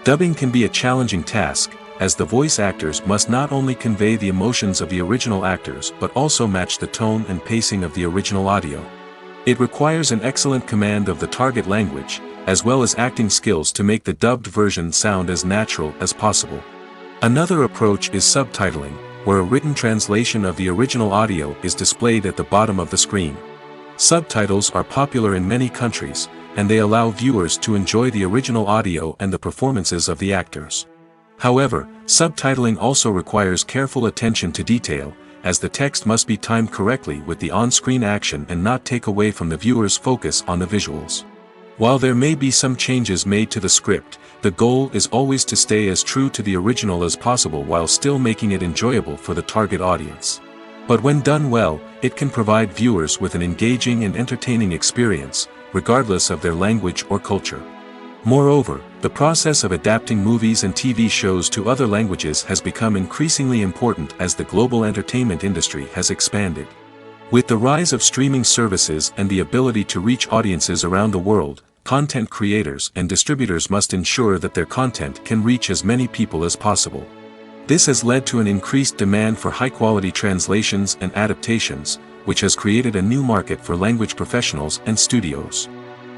Dubbing can be a challenging task, as the voice actors must not only convey the emotions of the original actors but also match the tone and pacing of the original audio. It requires an excellent command of the target language, as well as acting skills to make the dubbed version sound as natural as possible. Another approach is subtitling, where a written translation of the original audio is displayed at the bottom of the screen. Subtitles are popular in many countries, and they allow viewers to enjoy the original audio and the performances of the actors. However, subtitling also requires careful attention to detail, as the text must be timed correctly with the on-screen action and not take away from the viewer's focus on the visuals. While there may be some changes made to the script, the goal is always to stay as true to the original as possible while still making it enjoyable for the target audience. But when done well, it can provide viewers with an engaging and entertaining experience, regardless of their language or culture. Moreover, the process of adapting movies and TV shows to other languages has become increasingly important as the global entertainment industry has expanded. With the rise of streaming services and the ability to reach audiences around the world, content creators and distributors must ensure that their content can reach as many people as possible. This has led to an increased demand for high-quality translations and adaptations, which has created a new market for language professionals and studios.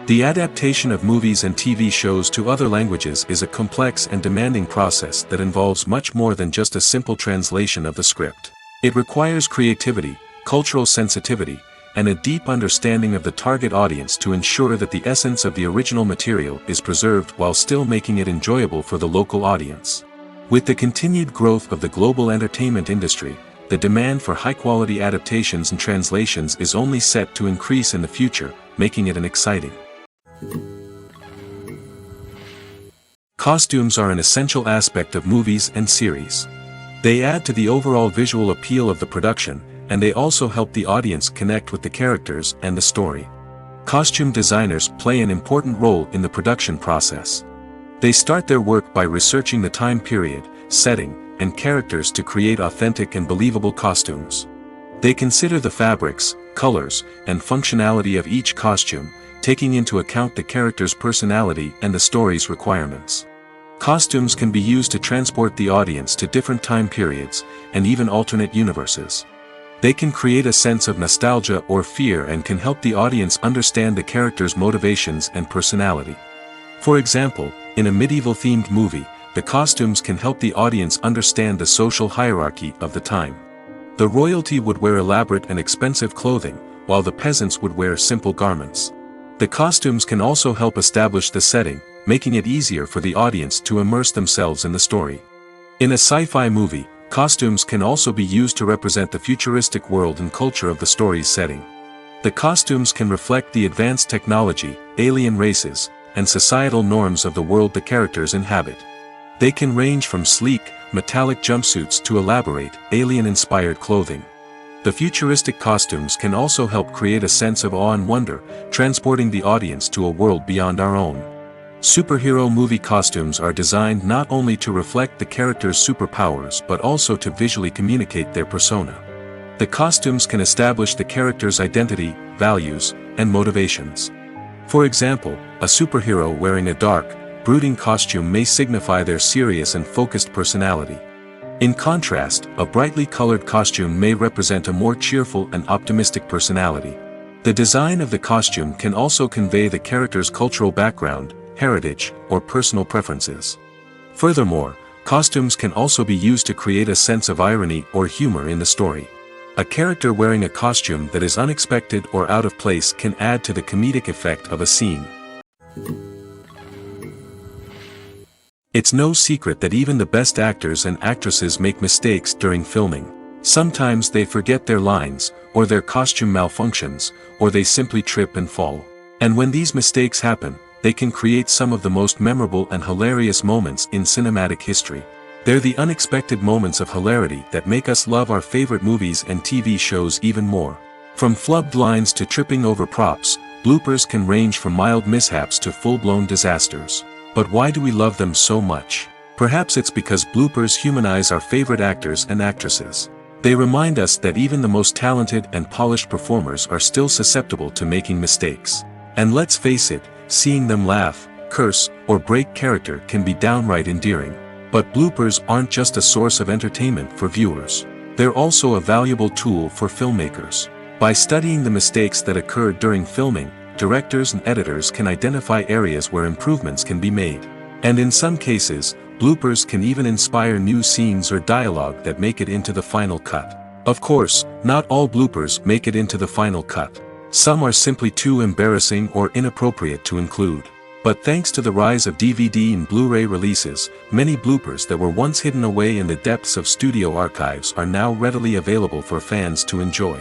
The adaptation of movies and TV shows to other languages is a complex and demanding process that involves much more than just a simple translation of the script. It requires creativity, cultural sensitivity, and a deep understanding of the target audience to ensure that the essence of the original material is preserved while still making it enjoyable for the local audience. With the continued growth of the global entertainment industry, the demand for high-quality adaptations and translations is only set to increase in the future, making it an exciting. Costumes are an essential aspect of movies and series. They add to the overall visual appeal of the production, and they also help the audience connect with the characters and the story. Costume designers play an important role in the production process. They start their work by researching the time period, setting, and characters to create authentic and believable costumes. They consider the fabrics, colors, and functionality of each costume, taking into account the character's personality and the story's requirements. Costumes can be used to transport the audience to different time periods, and even alternate universes. They can create a sense of nostalgia or fear and can help the audience understand the character's motivations and personality. For example, in a medieval-themed movie, the costumes can help the audience understand the social hierarchy of the time. The royalty would wear elaborate and expensive clothing, while the peasants would wear simple garments. The costumes can also help establish the setting, making it easier for the audience to immerse themselves in the story. In a sci-fi movie, costumes can also be used to represent the futuristic world and culture of the story's setting. The costumes can reflect the advanced technology, alien races, and societal norms of the world the characters inhabit. They can range from sleek, metallic jumpsuits to elaborate, alien-inspired clothing. The futuristic costumes can also help create a sense of awe and wonder, transporting the audience to a world beyond our own. Superhero movie costumes are designed not only to reflect the character's superpowers but also to visually communicate their persona. The costumes can establish the character's identity, values, and motivations. For example, a superhero wearing a dark, brooding costume may signify their serious and focused personality. In contrast, a brightly colored costume may represent a more cheerful and optimistic personality. The design of the costume can also convey the character's cultural background, heritage, or personal preferences. Furthermore, costumes can also be used to create a sense of irony or humor in the story. A character wearing a costume that is unexpected or out of place can add to the comedic effect of a scene. It's no secret that even the best actors and actresses make mistakes during filming. Sometimes they forget their lines, or their costume malfunctions, or they simply trip and fall. And when these mistakes happen, they can create some of the most memorable and hilarious moments in cinematic history. They're the unexpected moments of hilarity that make us love our favorite movies and TV shows even more. From flubbed lines to tripping over props, bloopers can range from mild mishaps to full-blown disasters. But why do we love them so much? Perhaps it's because bloopers humanize our favorite actors and actresses. They remind us that even the most talented and polished performers are still susceptible to making mistakes. And let's face it, seeing them laugh, curse, or break character can be downright endearing. But bloopers aren't just a source of entertainment for viewers. They're also a valuable tool for filmmakers. By studying the mistakes that occurred during filming, directors and editors can identify areas where improvements can be made. And in some cases, bloopers can even inspire new scenes or dialogue that make it into the final cut. Of course, not all bloopers make it into the final cut. Some are simply too embarrassing or inappropriate to include. But thanks to the rise of DVD and Blu-ray releases, many bloopers that were once hidden away in the depths of studio archives are now readily available for fans to enjoy.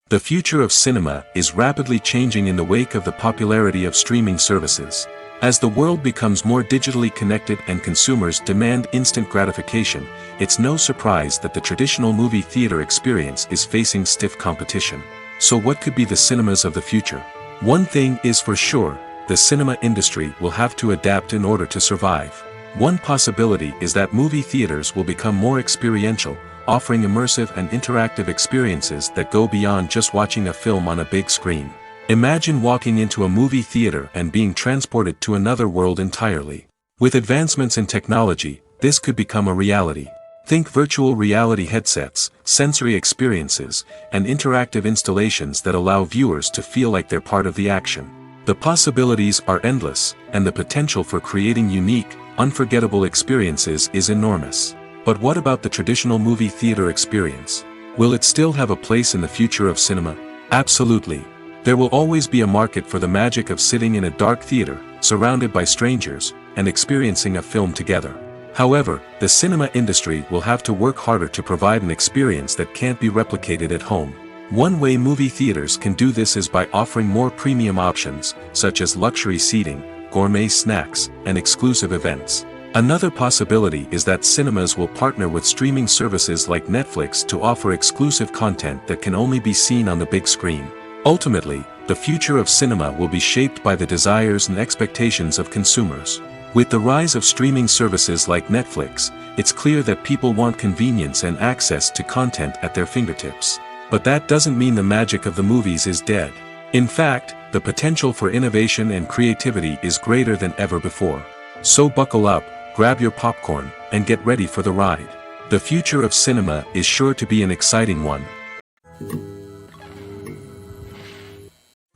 The future of cinema is rapidly changing in the wake of the popularity of streaming services. As the world becomes more digitally connected and consumers demand instant gratification, it's no surprise that the traditional movie theater experience is facing stiff competition. So what could be the cinemas of the future? One thing is for sure, the cinema industry will have to adapt in order to survive. One possibility is that movie theaters will become more experiential, offering immersive and interactive experiences that go beyond just watching a film on a big screen. Imagine walking into a movie theater and being transported to another world entirely. With advancements in technology, this could become a reality. Think virtual reality headsets, sensory experiences, and interactive installations that allow viewers to feel like they're part of the action. The possibilities are endless, and the potential for creating unique, unforgettable experiences is enormous. But what about the traditional movie theater experience? Will it still have a place in the future of cinema? Absolutely. There will always be a market for the magic of sitting in a dark theater, surrounded by strangers, and experiencing a film together. However, the cinema industry will have to work harder to provide an experience that can't be replicated at home. One way movie theaters can do this is by offering more premium options, such as luxury seating, gourmet snacks, and exclusive events. Another possibility is that cinemas will partner with streaming services like Netflix to offer exclusive content that can only be seen on the big screen. Ultimately, the future of cinema will be shaped by the desires and expectations of consumers. With the rise of streaming services like Netflix, it's clear that people want convenience and access to content at their fingertips. But that doesn't mean the magic of the movies is dead. In fact, the potential for innovation and creativity is greater than ever before. So buckle up, grab your popcorn, and get ready for the ride. The future of cinema is sure to be an exciting one.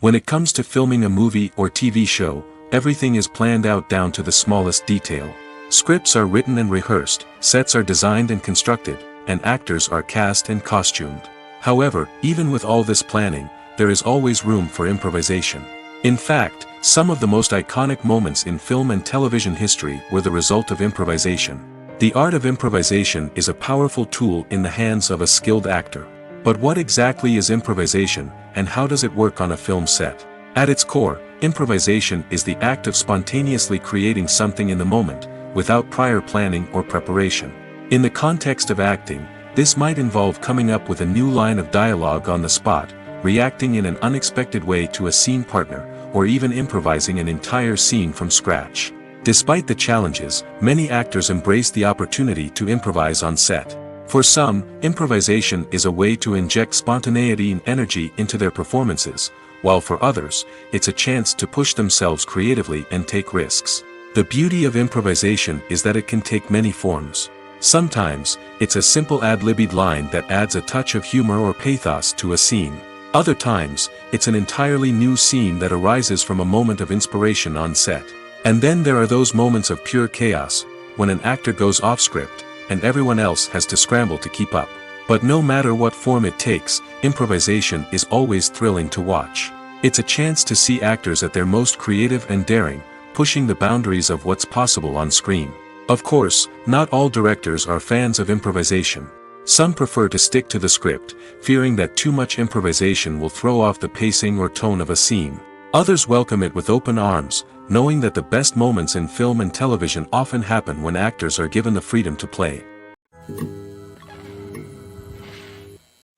When it comes to filming a movie or TV show, everything is planned out down to the smallest detail. Scripts are written and rehearsed, sets are designed and constructed, and actors are cast and costumed. However, even with all this planning, there is always room for improvisation. In fact, some of the most iconic moments in film and television history were the result of improvisation. The art of improvisation is a powerful tool in the hands of a skilled actor. But what exactly is improvisation, and how does it work on a film set? At its core, improvisation is the act of spontaneously creating something in the moment, without prior planning or preparation. In the context of acting, this might involve coming up with a new line of dialogue on the spot, reacting in an unexpected way to a scene partner, or even improvising an entire scene from scratch. Despite the challenges, many actors embrace the opportunity to improvise on set. For some, improvisation is a way to inject spontaneity and energy into their performances, while for others, it's a chance to push themselves creatively and take risks. The beauty of improvisation is that it can take many forms. Sometimes, it's a simple ad-libbed line that adds a touch of humor or pathos to a scene. Other times, it's an entirely new scene that arises from a moment of inspiration on set. And then there are those moments of pure chaos, when an actor goes off script, and everyone else has to scramble to keep up. But no matter what form it takes, improvisation is always thrilling to watch. It's a chance to see actors at their most creative and daring, pushing the boundaries of what's possible on screen. Of course, not all directors are fans of improvisation. Some prefer to stick to the script, fearing that too much improvisation will throw off the pacing or tone of a scene. Others welcome it with open arms, knowing that the best moments in film and television often happen when actors are given the freedom to play.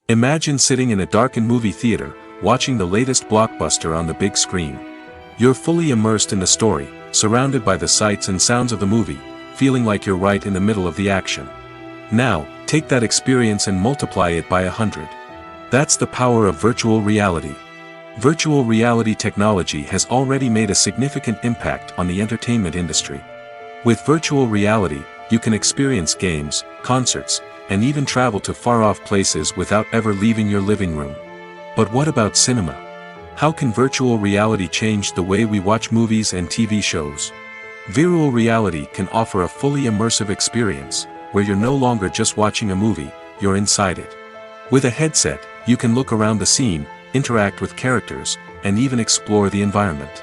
Imagine sitting in a darkened movie theater, watching the latest blockbuster on the big screen. You're fully immersed in the story, surrounded by the sights and sounds of the movie, feeling like you're right in the middle of the action. Now, take that experience and multiply it by 100. That's the power of virtual reality. Virtual reality technology has already made a significant impact on the entertainment industry. With virtual reality, you can experience games, concerts, and even travel to far-off places without ever leaving your living room. But what about cinema? How can virtual reality change the way we watch movies and TV shows? Virtual reality can offer a fully immersive experience, where you're no longer just watching a movie, you're inside it. With a headset, you can look around the scene, interact with characters, and even explore the environment.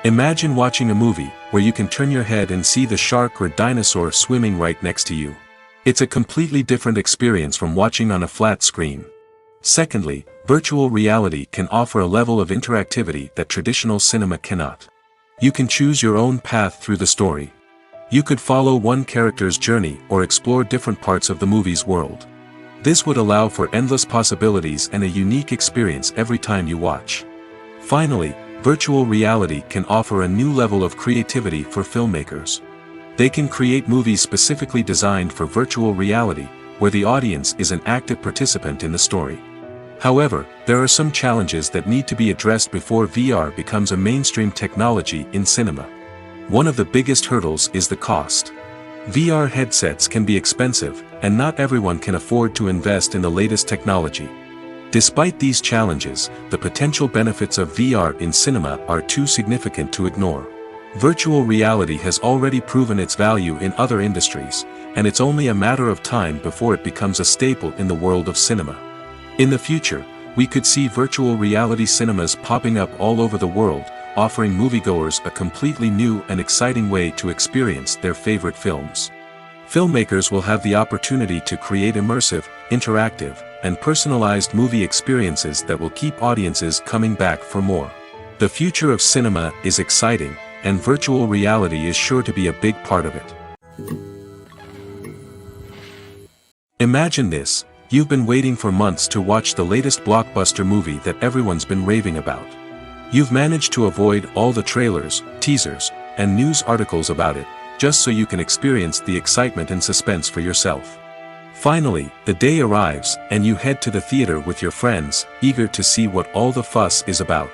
Imagine watching a movie, where you can turn your head and see the shark or dinosaur swimming right next to you. It's a completely different experience from watching on a flat screen. Secondly, virtual reality can offer a level of interactivity that traditional cinema cannot. You can choose your own path through the story. You could follow one character's journey or explore different parts of the movie's world. This would allow for endless possibilities and a unique experience every time you watch. Finally, virtual reality can offer a new level of creativity for filmmakers. They can create movies specifically designed for virtual reality, where the audience is an active participant in the story. However, there are some challenges that need to be addressed before VR becomes a mainstream technology in cinema. One of the biggest hurdles is the cost. VR headsets can be expensive, and not everyone can afford to invest in the latest technology. Despite these challenges, the potential benefits of VR in cinema are too significant to ignore. Virtual reality has already proven its value in other industries, and it's only a matter of time before it becomes a staple in the world of cinema. In the future, we could see virtual reality cinemas popping up all over the world, offering moviegoers a completely new and exciting way to experience their favorite films. Filmmakers will have the opportunity to create immersive, interactive, and personalized movie experiences that will keep audiences coming back for more. The future of cinema is exciting, and virtual reality is sure to be a big part of it. Imagine this. You've been waiting for months to watch the latest blockbuster movie that everyone's been raving about. You've managed to avoid all the trailers, teasers, and news articles about it, just so you can experience the excitement and suspense for yourself. Finally, the day arrives, and you head to the theater with your friends, eager to see what all the fuss is about.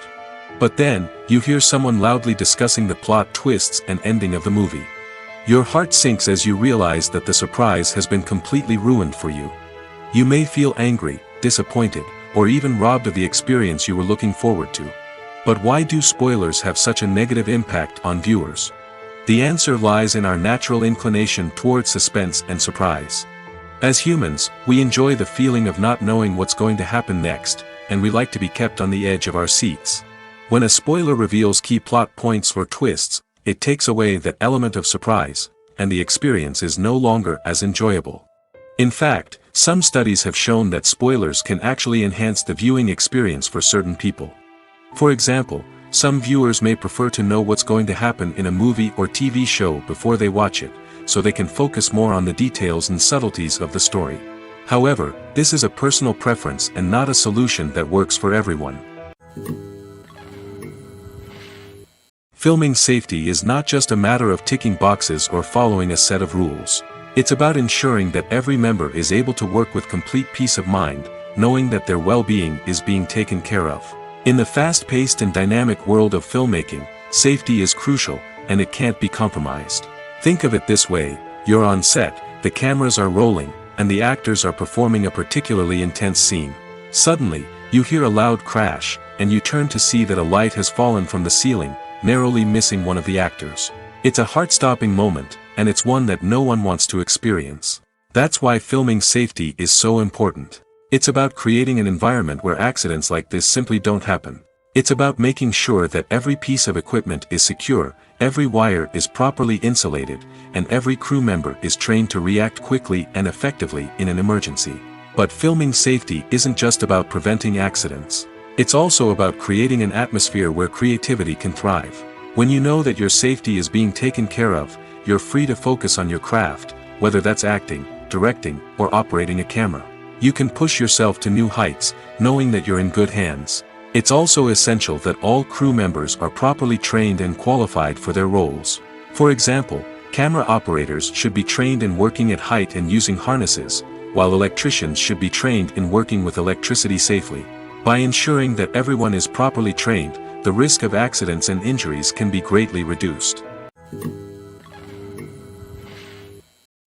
But then, you hear someone loudly discussing the plot twists and ending of the movie. Your heart sinks as you realize that the surprise has been completely ruined for you. You may feel angry, disappointed, or even robbed of the experience you were looking forward to. But why do spoilers have such a negative impact on viewers? The answer lies in our natural inclination toward suspense and surprise. As humans, we enjoy the feeling of not knowing what's going to happen next, and we like to be kept on the edge of our seats. When a spoiler reveals key plot points or twists, it takes away that element of surprise, and the experience is no longer as enjoyable. In fact, some studies have shown that spoilers can actually enhance the viewing experience for certain people. For example, some viewers may prefer to know what's going to happen in a movie or TV show before they watch it, so they can focus more on the details and subtleties of the story. However, this is a personal preference and not a solution that works for everyone. Filming safety is not just a matter of ticking boxes or following a set of rules. It's about ensuring that every member is able to work with complete peace of mind, knowing that their well-being is being taken care of. In the fast-paced and dynamic world of filmmaking, safety is crucial, and it can't be compromised. Think of it this way: you're on set, the cameras are rolling, and the actors are performing a particularly intense scene. Suddenly, you hear a loud crash, and you turn to see that a light has fallen from the ceiling, narrowly missing one of the actors. It's a heart-stopping moment, and it's one that no one wants to experience. That's why filming safety is so important. It's about creating an environment where accidents like this simply don't happen. It's about making sure that every piece of equipment is secure, every wire is properly insulated, and every crew member is trained to react quickly and effectively in an emergency. But filming safety isn't just about preventing accidents. It's also about creating an atmosphere where creativity can thrive. When you know that your safety is being taken care of, you're free to focus on your craft, whether that's acting, directing, or operating a camera. You can push yourself to new heights, knowing that you're in good hands. It's also essential that all crew members are properly trained and qualified for their roles. For example, camera operators should be trained in working at height and using harnesses, while electricians should be trained in working with electricity safely. By ensuring that everyone is properly trained, the risk of accidents and injuries can be greatly reduced.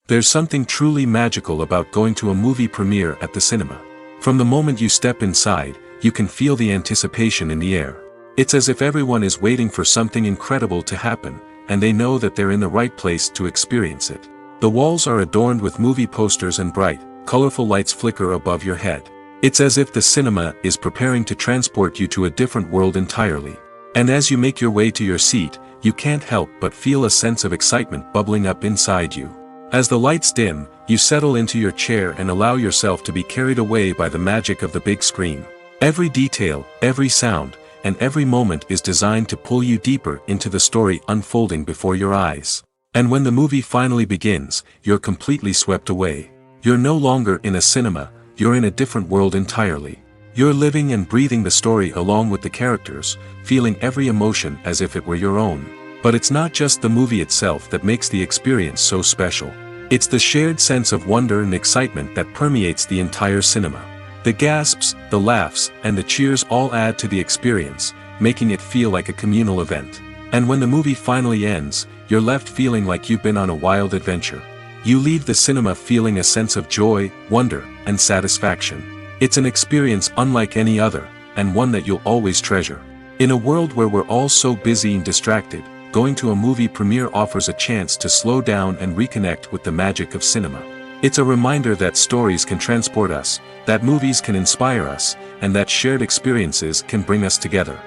There's something truly magical about going to a movie premiere at the cinema. From the moment you step inside, you can feel the anticipation in the air. It's as if everyone is waiting for something incredible to happen, and they know that they're in the right place to experience it. The walls are adorned with movie posters and bright, colorful lights flicker above your head. It's as if the cinema is preparing to transport you to a different world entirely. And as you make your way to your seat, you can't help but feel a sense of excitement bubbling up inside you. As the lights dim, you settle into your chair and allow yourself to be carried away by the magic of the big screen. Every detail, every sound, and every moment is designed to pull you deeper into the story unfolding before your eyes. And when the movie finally begins, you're completely swept away. You're no longer in a cinema, you're in a different world entirely. You're living and breathing the story along with the characters, feeling every emotion as if it were your own. But it's not just the movie itself that makes the experience so special. It's the shared sense of wonder and excitement that permeates the entire cinema. The gasps, the laughs, and the cheers all add to the experience, making it feel like a communal event. And when the movie finally ends, you're left feeling like you've been on a wild adventure. You leave the cinema feeling a sense of joy, wonder, and satisfaction. It's an experience unlike any other, and one that you'll always treasure. In a world where we're all so busy and distracted, going to a movie premiere offers a chance to slow down and reconnect with the magic of cinema. It's a reminder that stories can transport us, that movies can inspire us, and that shared experiences can bring us together.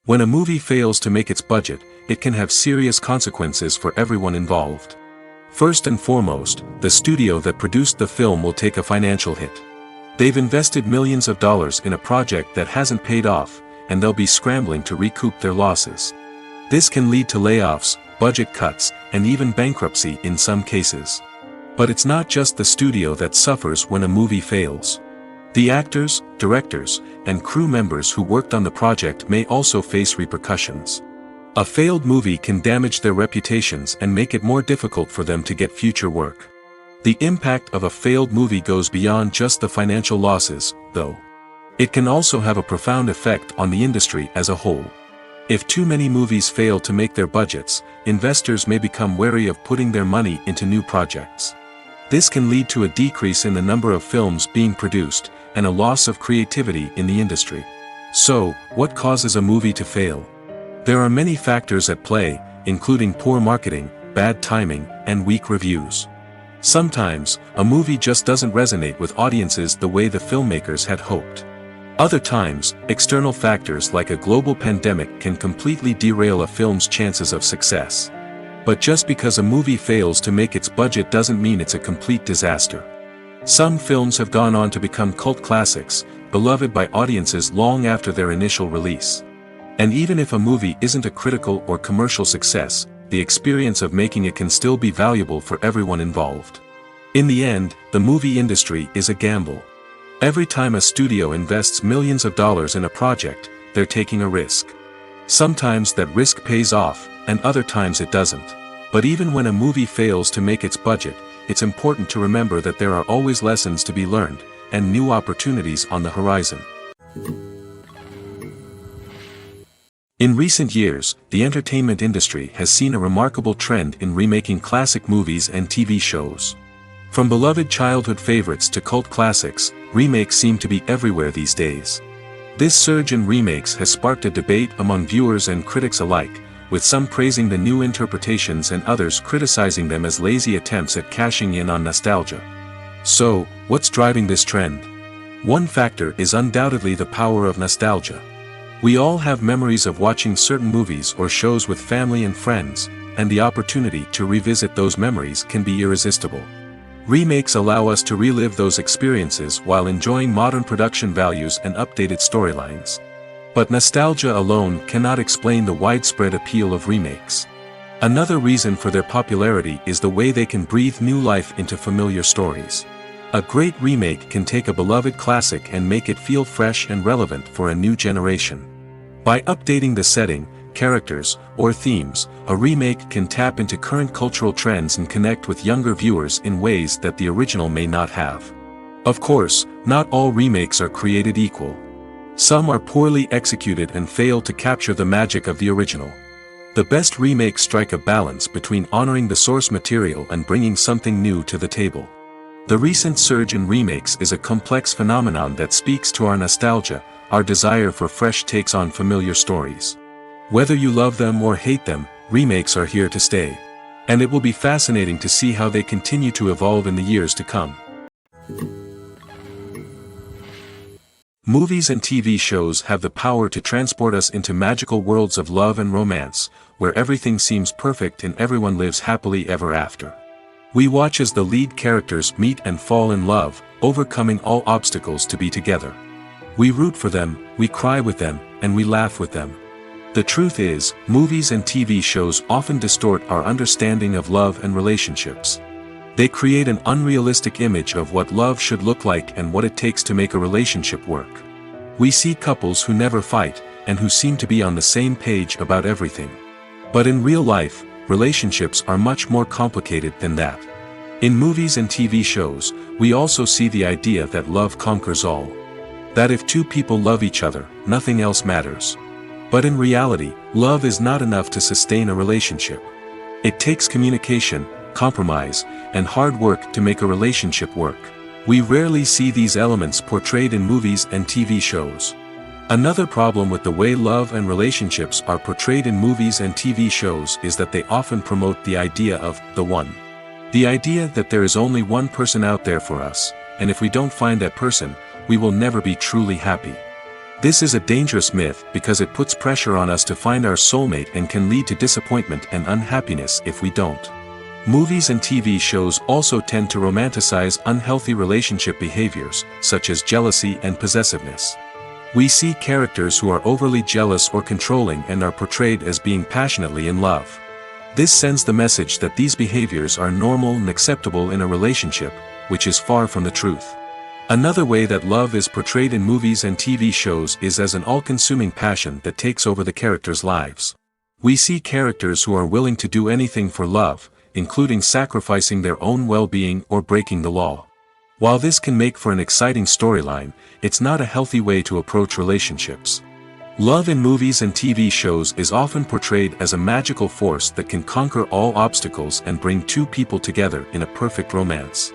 When a movie fails to make its budget, it can have serious consequences for everyone involved. First and foremost, the studio that produced the film will take a financial hit. They've invested millions of dollars in a project that hasn't paid off, and they'll be scrambling to recoup their losses. This can lead to layoffs, budget cuts, and even bankruptcy in some cases. But it's not just the studio that suffers when a movie fails. The actors, directors, and crew members who worked on the project may also face repercussions. A failed movie can damage their reputations and make it more difficult for them to get future work. The impact of a failed movie goes beyond just the financial losses, though. It can also have a profound effect on the industry as a whole. If too many movies fail to make their budgets, investors may become wary of putting their money into new projects. This can lead to a decrease in the number of films being produced, and a loss of creativity in the industry. So, what causes a movie to fail? There are many factors at play, including poor marketing, bad timing, and weak reviews. Sometimes, a movie just doesn't resonate with audiences the way the filmmakers had hoped. Other times, external factors like a global pandemic can completely derail a film's chances of success. But just because a movie fails to make its budget doesn't mean it's a complete disaster. Some films have gone on to become cult classics, beloved by audiences long after their initial release. And even if a movie isn't a critical or commercial success, the experience of making it can still be valuable for everyone involved. In the end, the movie industry is a gamble. Every time a studio invests millions of dollars in a project, they're taking a risk. Sometimes that risk pays off, and other times it doesn't. But even when a movie fails to make its budget, it's important to remember that there are always lessons to be learned, and new opportunities on the horizon. In recent years, the entertainment industry has seen a remarkable trend in remaking classic movies and TV shows. From beloved childhood favorites to cult classics, remakes seem to be everywhere these days. This surge in remakes has sparked a debate among viewers and critics alike, with some praising the new interpretations and others criticizing them as lazy attempts at cashing in on nostalgia. So, what's driving this trend? One factor is undoubtedly the power of nostalgia. We all have memories of watching certain movies or shows with family and friends, and the opportunity to revisit those memories can be irresistible. Remakes allow us to relive those experiences while enjoying modern production values and updated storylines. But nostalgia alone cannot explain the widespread appeal of remakes. Another reason for their popularity is the way they can breathe new life into familiar stories. A great remake can take a beloved classic and make it feel fresh and relevant for a new generation. By updating the setting, characters, or themes, a remake can tap into current cultural trends and connect with younger viewers in ways that the original may not have. Of course, not all remakes are created equal. Some are poorly executed and fail to capture the magic of the original. The best remakes strike a balance between honoring the source material and bringing something new to the table. The recent surge in remakes is a complex phenomenon that speaks to our nostalgia, our desire for fresh takes on familiar stories. Whether you love them or hate them, remakes are here to stay. And it will be fascinating to see how they continue to evolve in the years to come. Movies and TV shows have the power to transport us into magical worlds of love and romance, where everything seems perfect and everyone lives happily ever after. We watch as the lead characters meet and fall in love, overcoming all obstacles to be together. We root for them, we cry with them, and we laugh with them. The truth is, movies and TV shows often distort our understanding of love and relationships. They create an unrealistic image of what love should look like and what it takes to make a relationship work. We see couples who never fight, and who seem to be on the same page about everything. But in real life, relationships are much more complicated than that. In movies and TV shows, we also see the idea that love conquers all. That if two people love each other, nothing else matters. But in reality, love is not enough to sustain a relationship. It takes communication, compromise, and hard work to make a relationship work. We rarely see these elements portrayed in movies and TV shows. Another problem with the way love and relationships are portrayed in movies and TV shows is that they often promote the idea of the one. The idea that there is only one person out there for us, and if we don't find that person, we will never be truly happy. This is a dangerous myth because it puts pressure on us to find our soulmate and can lead to disappointment and unhappiness if we don't. Movies and TV shows also tend to romanticize unhealthy relationship behaviors, such as jealousy and possessiveness. We see characters who are overly jealous or controlling and are portrayed as being passionately in love. This sends the message that these behaviors are normal and acceptable in a relationship, which is far from the truth. Another way that love is portrayed in movies and TV shows is as an all-consuming passion that takes over the characters' lives. We see characters who are willing to do anything for love, including sacrificing their own well-being or breaking the law. While this can make for an exciting storyline, it's not a healthy way to approach relationships. Love in movies and TV shows is often portrayed as a magical force that can conquer all obstacles and bring two people together in a perfect romance.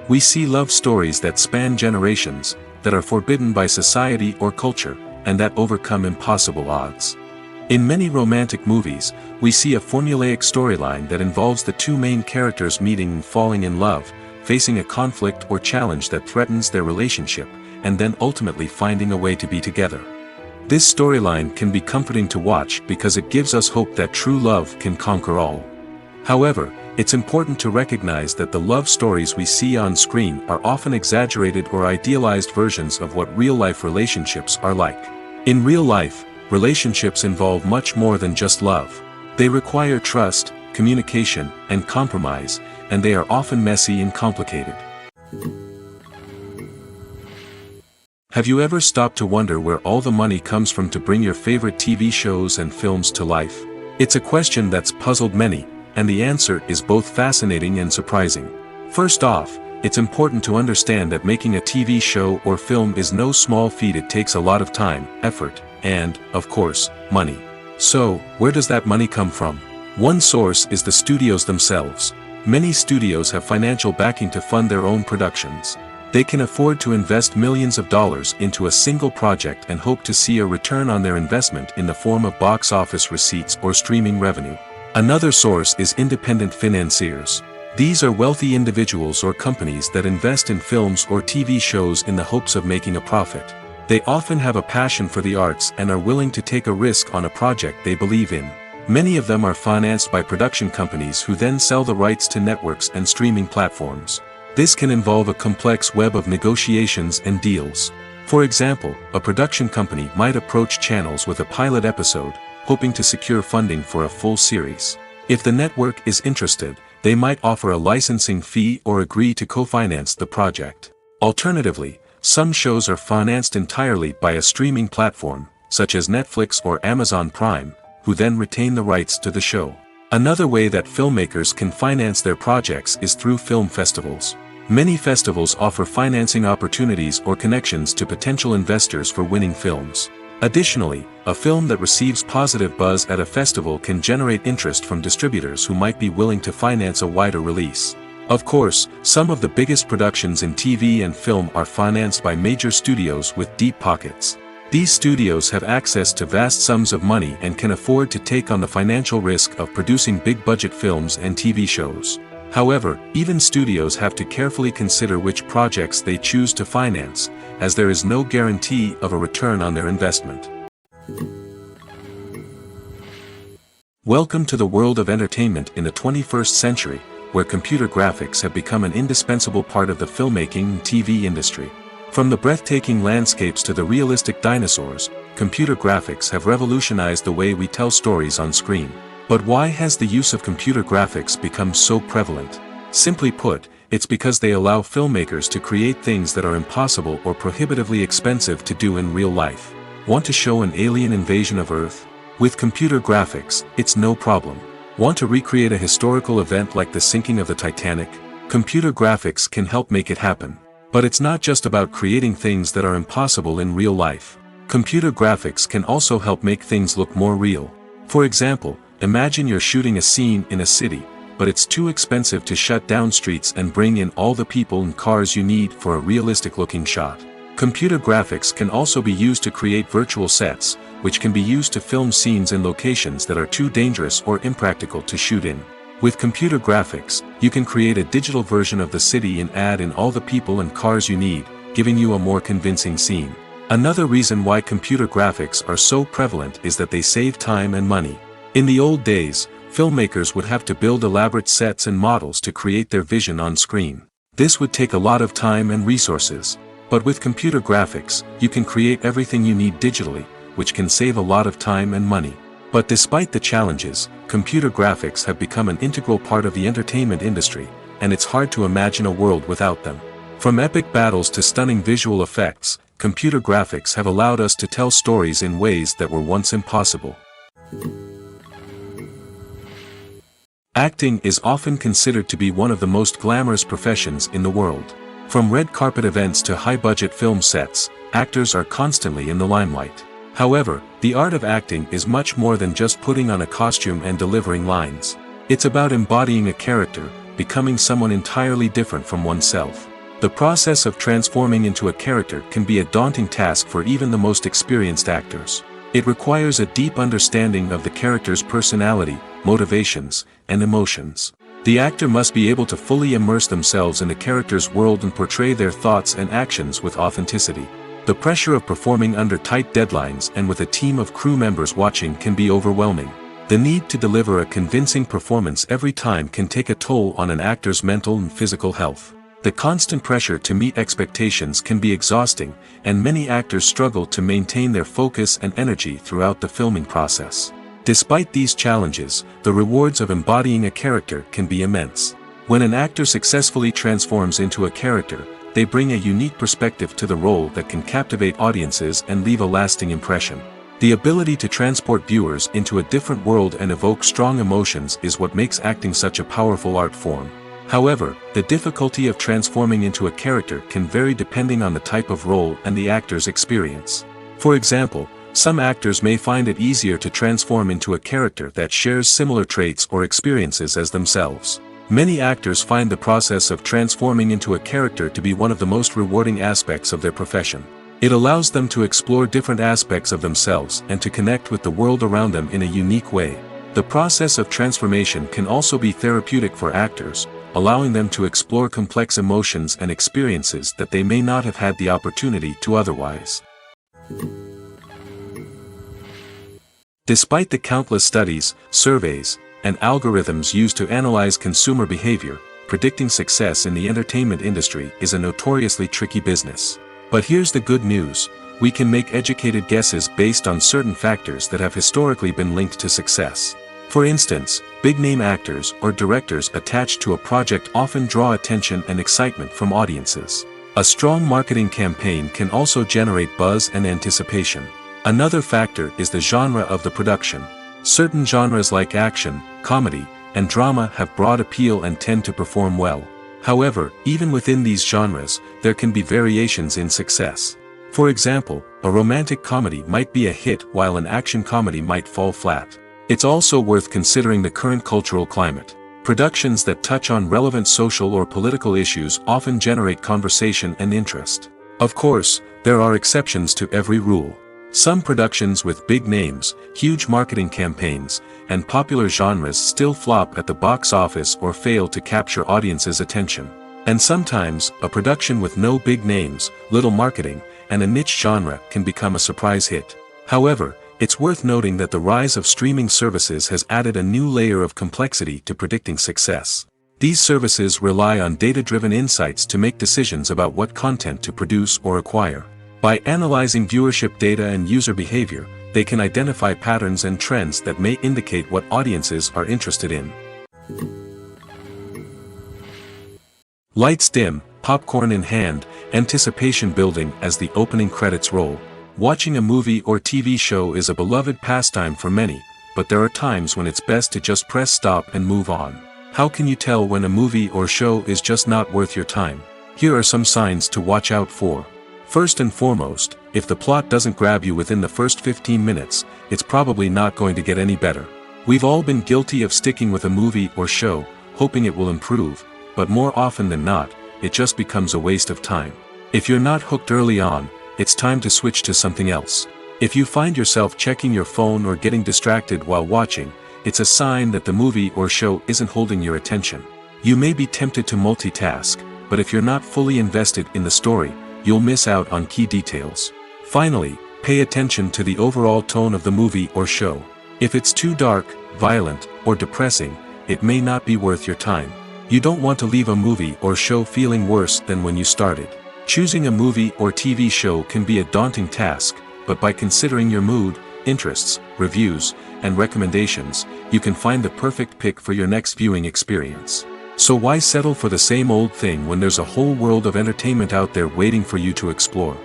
We see love stories that span generations, that are forbidden by society or culture, and that overcome impossible odds. In many romantic movies, we see a formulaic storyline that involves the two main characters meeting and falling in love, facing a conflict or challenge that threatens their relationship, and then ultimately finding a way to be together. This storyline can be comforting to watch because it gives us hope that true love can conquer all. However, it's important to recognize that the love stories we see on screen are often exaggerated or idealized versions of what real-life relationships are like. In real life, relationships involve much more than just love. They require trust, communication, and compromise, and they are often messy and complicated. Have you ever stopped to wonder where all the money comes from to bring your favorite TV shows and films to life? It's a question that's puzzled many, and the answer is both fascinating and surprising. First off, it's important to understand that making a TV show or film is no small feat. It takes a lot of time, effort, and, of course, money. So, where does that money come from? One source is the studios themselves. Many studios have financial backing to fund their own productions. They can afford to invest millions of dollars into a single project and hope to see a return on their investment in the form of box office receipts or streaming revenue. Another source is independent financiers. These are wealthy individuals or companies that invest in films or TV shows in the hopes of making a profit. They often have a passion for the arts and are willing to take a risk on a project they believe in. Many of them are financed by production companies who then sell the rights to networks and streaming platforms. This can involve a complex web of negotiations and deals. For example, a production company might approach channels with a pilot episode, hoping to secure funding for a full series. If the network is interested, they might offer a licensing fee or agree to co-finance the project. Alternatively, some shows are financed entirely by a streaming platform, such as Netflix or Amazon Prime, who then retain the rights to the show. Another way that filmmakers can finance their projects is through film festivals. Many festivals offer financing opportunities or connections to potential investors for winning films. Additionally, a film that receives positive buzz at a festival can generate interest from distributors who might be willing to finance a wider release. Of course, some of the biggest productions in TV and film are financed by major studios with deep pockets. These studios have access to vast sums of money and can afford to take on the financial risk of producing big-budget films and TV shows. However, even studios have to carefully consider which projects they choose to finance, as there is no guarantee of a return on their investment. Welcome to the world of entertainment in the 21st century, where computer graphics have become an indispensable part of the filmmaking and TV industry. From the breathtaking landscapes to the realistic dinosaurs, computer graphics have revolutionized the way we tell stories on screen. But why has the use of computer graphics become so prevalent? Simply put, it's because they allow filmmakers to create things that are impossible or prohibitively expensive to do in real life. Want to show an alien invasion of Earth? With computer graphics, it's no problem. Want to recreate a historical event like the sinking of the Titanic? Computer graphics can help make it happen. But it's not just about creating things that are impossible in real life. Computer graphics can also help make things look more real. For example, imagine you're shooting a scene in a city, but it's too expensive to shut down streets and bring in all the people and cars you need for a realistic-looking shot. Computer graphics can also be used to create virtual sets, which can be used to film scenes in locations that are too dangerous or impractical to shoot in. With computer graphics, you can create a digital version of the city and add in all the people and cars you need, giving you a more convincing scene. Another reason why computer graphics are so prevalent is that they save time and money. In the old days, filmmakers would have to build elaborate sets and models to create their vision on screen. This would take a lot of time and resources. But with computer graphics, you can create everything you need digitally, which can save a lot of time and money. But despite the challenges, computer graphics have become an integral part of the entertainment industry, and it's hard to imagine a world without them. From epic battles to stunning visual effects, computer graphics have allowed us to tell stories in ways that were once impossible. Acting is often considered to be one of the most glamorous professions in the world. From red carpet events to high-budget film sets, actors are constantly in the limelight. However, the art of acting is much more than just putting on a costume and delivering lines. It's about embodying a character, becoming someone entirely different from oneself. The process of transforming into a character can be a daunting task for even the most experienced actors. It requires a deep understanding of the character's personality, motivations, and emotions. The actor must be able to fully immerse themselves in the character's world and portray their thoughts and actions with authenticity. The pressure of performing under tight deadlines and with a team of crew members watching can be overwhelming. The need to deliver a convincing performance every time can take a toll on an actor's mental and physical health. The constant pressure to meet expectations can be exhausting, and many actors struggle to maintain their focus and energy throughout the filming process. Despite these challenges, the rewards of embodying a character can be immense. When an actor successfully transforms into a character, they bring a unique perspective to the role that can captivate audiences and leave a lasting impression. The ability to transport viewers into a different world and evoke strong emotions is what makes acting such a powerful art form. However, the difficulty of transforming into a character can vary depending on the type of role and the actor's experience. For example, some actors may find it easier to transform into a character that shares similar traits or experiences as themselves. Many actors find the process of transforming into a character to be one of the most rewarding aspects of their profession. It allows them to explore different aspects of themselves and to connect with the world around them in a unique way. The process of transformation can also be therapeutic for actors, allowing them to explore complex emotions and experiences that they may not have had the opportunity to otherwise. Despite the countless studies, surveys, and algorithms used to analyze consumer behavior, predicting success in the entertainment industry is a notoriously tricky business. But here's the good news: we can make educated guesses based on certain factors that have historically been linked to success. For instance, big-name actors or directors attached to a project often draw attention and excitement from audiences. A strong marketing campaign can also generate buzz and anticipation. Another factor is the genre of the production. Certain genres like action, comedy, and drama have broad appeal and tend to perform well. However, even within these genres, there can be variations in success. For example, a romantic comedy might be a hit while an action comedy might fall flat. It's also worth considering the current cultural climate. Productions that touch on relevant social or political issues often generate conversation and interest. Of course, there are exceptions to every rule. Some productions with big names, huge marketing campaigns, and popular genres still flop at the box office or fail to capture audiences' attention. And sometimes, a production with no big names, little marketing, and a niche genre can become a surprise hit. However, it's worth noting that the rise of streaming services has added a new layer of complexity to predicting success. These services rely on data-driven insights to make decisions about what content to produce or acquire. By analyzing viewership data and user behavior, they can identify patterns and trends that may indicate what audiences are interested in. Lights dim, popcorn in hand, anticipation building as the opening credits roll. Watching a movie or TV show is a beloved pastime for many, but there are times when it's best to just press stop and move on. How can you tell when a movie or show is just not worth your time? Here are some signs to watch out for. First and foremost, if the plot doesn't grab you within the first 15 minutes, it's probably not going to get any better. We've all been guilty of sticking with a movie or show, hoping it will improve, but more often than not, it just becomes a waste of time. If you're not hooked early on, it's time to switch to something else. If you find yourself checking your phone or getting distracted while watching, it's a sign that the movie or show isn't holding your attention. You may be tempted to multitask, but if you're not fully invested in the story, you'll miss out on key details. Finally, pay attention to the overall tone of the movie or show. If it's too dark, violent, or depressing, it may not be worth your time. You don't want to leave a movie or show feeling worse than when you started. Choosing a movie or TV show can be a daunting task, but by considering your mood, interests, reviews, and recommendations, you can find the perfect pick for your next viewing experience. So why settle for the same old thing when there's a whole world of entertainment out there waiting for you to explore?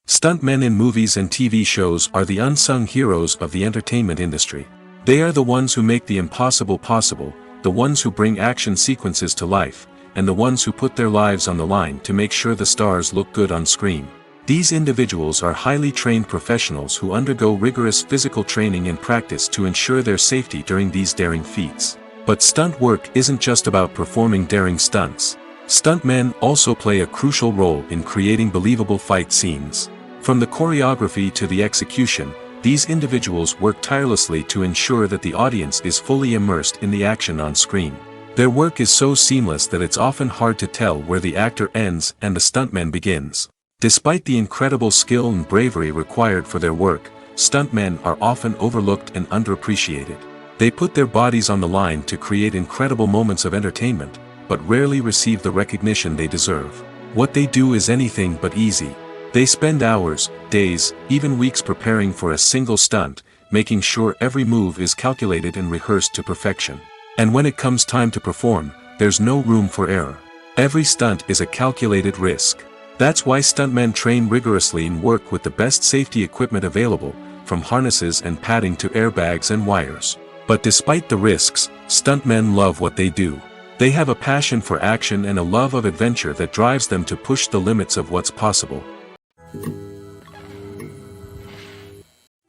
Stuntmen in movies and TV shows are the unsung heroes of the entertainment industry. They are the ones who make the impossible possible, the ones who bring action sequences to life, and the ones who put their lives on the line to make sure the stars look good on screen. These individuals are highly trained professionals who undergo rigorous physical training and practice to ensure their safety during these daring feats. But stunt work isn't just about performing daring stunts. Stuntmen also play a crucial role in creating believable fight scenes. From the choreography to the execution, these individuals work tirelessly to ensure that the audience is fully immersed in the action on screen. Their work is so seamless that it's often hard to tell where the actor ends and the stuntman begins. Despite the incredible skill and bravery required for their work, stuntmen are often overlooked and underappreciated. They put their bodies on the line to create incredible moments of entertainment, but rarely receive the recognition they deserve. What they do is anything but easy. They spend hours, days, even weeks preparing for a single stunt, making sure every move is calculated and rehearsed to perfection. And when it comes time to perform, there's no room for error. Every stunt is a calculated risk. That's why stuntmen train rigorously and work with the best safety equipment available, from harnesses and padding to airbags and wires. But despite the risks, stuntmen love what they do. They have a passion for action and a love of adventure that drives them to push the limits of what's possible.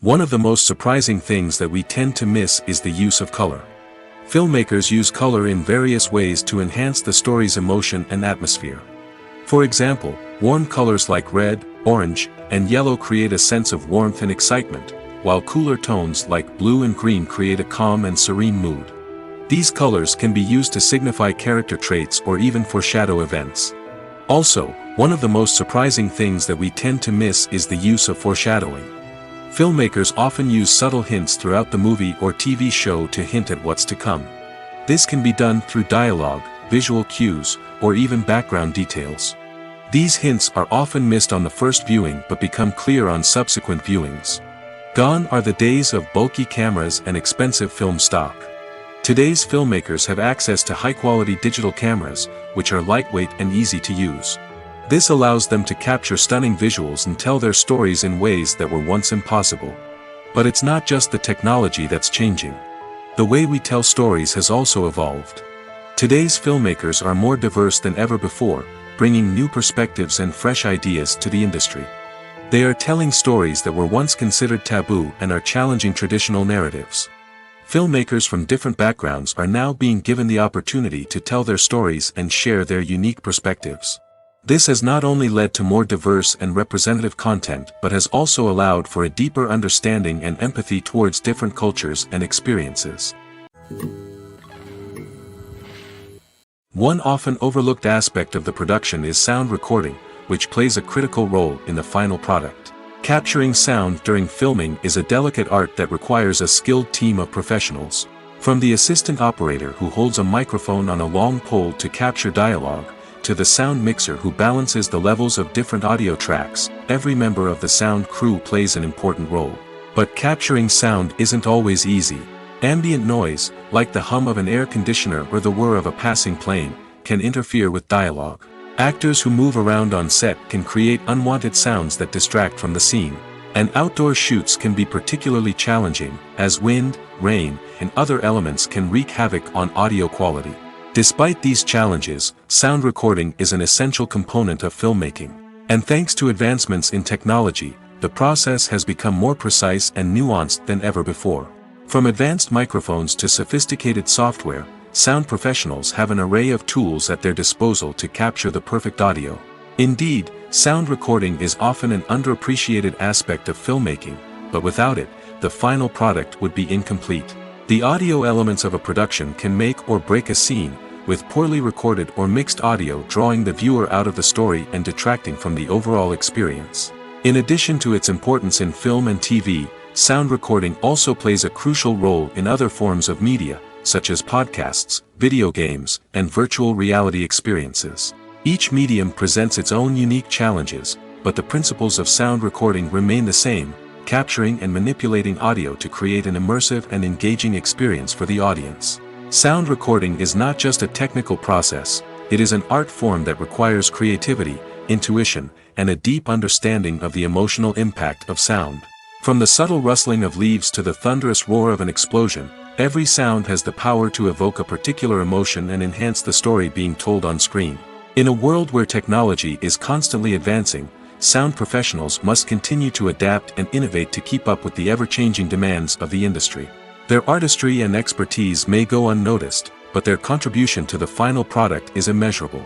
One of the most surprising things that we tend to miss is the use of color. Filmmakers use color in various ways to enhance the story's emotion and atmosphere. For example, warm colors like red, orange, and yellow create a sense of warmth and excitement, while cooler tones like blue and green create a calm and serene mood. These colors can be used to signify character traits or even foreshadow events. Also, one of the most surprising things that we tend to miss is the use of foreshadowing. Filmmakers often use subtle hints throughout the movie or TV show to hint at what's to come. This can be done through dialogue, visual cues, or even background details. These hints are often missed on the first viewing but become clear on subsequent viewings. Gone are the days of bulky cameras and expensive film stock. Today's filmmakers have access to high-quality digital cameras, which are lightweight and easy to use. This allows them to capture stunning visuals and tell their stories in ways that were once impossible. But it's not just the technology that's changing. The way we tell stories has also evolved. Today's filmmakers are more diverse than ever before, bringing new perspectives and fresh ideas to the industry. They are telling stories that were once considered taboo and are challenging traditional narratives. Filmmakers from different backgrounds are now being given the opportunity to tell their stories and share their unique perspectives. This has not only led to more diverse and representative content but has also allowed for a deeper understanding and empathy towards different cultures and experiences. One often overlooked aspect of the production is sound recording, which plays a critical role in the final product. Capturing sound during filming is a delicate art that requires a skilled team of professionals. From the assistant operator who holds a microphone on a long pole to capture dialogue, to the sound mixer who balances the levels of different audio tracks, every member of the sound crew plays an important role. But capturing sound isn't always easy. Ambient noise, like the hum of an air conditioner or the whir of a passing plane, can interfere with dialogue. Actors who move around on set can create unwanted sounds that distract from the scene. And outdoor shoots can be particularly challenging, as wind, rain, and other elements can wreak havoc on audio quality. Despite these challenges, sound recording is an essential component of filmmaking. And thanks to advancements in technology, the process has become more precise and nuanced than ever before. From advanced microphones to sophisticated software, sound professionals have an array of tools at their disposal to capture the perfect audio. Indeed, sound recording is often an underappreciated aspect of filmmaking, but without it, the final product would be incomplete. The audio elements of a production can make or break a scene, with poorly recorded or mixed audio drawing the viewer out of the story and detracting from the overall experience. In addition to its importance in film and TV, sound recording also plays a crucial role in other forms of media, such as podcasts, video games, and virtual reality experiences. Each medium presents its own unique challenges, but the principles of sound recording remain the same: capturing and manipulating audio to create an immersive and engaging experience for the audience. Sound recording is not just a technical process, it is an art form that requires creativity, intuition, and a deep understanding of the emotional impact of sound. From the subtle rustling of leaves to the thunderous roar of an explosion, every sound has the power to evoke a particular emotion and enhance the story being told on screen. In a world where technology is constantly advancing, sound professionals must continue to adapt and innovate to keep up with the ever-changing demands of the industry. Their artistry and expertise may go unnoticed, but their contribution to the final product is immeasurable.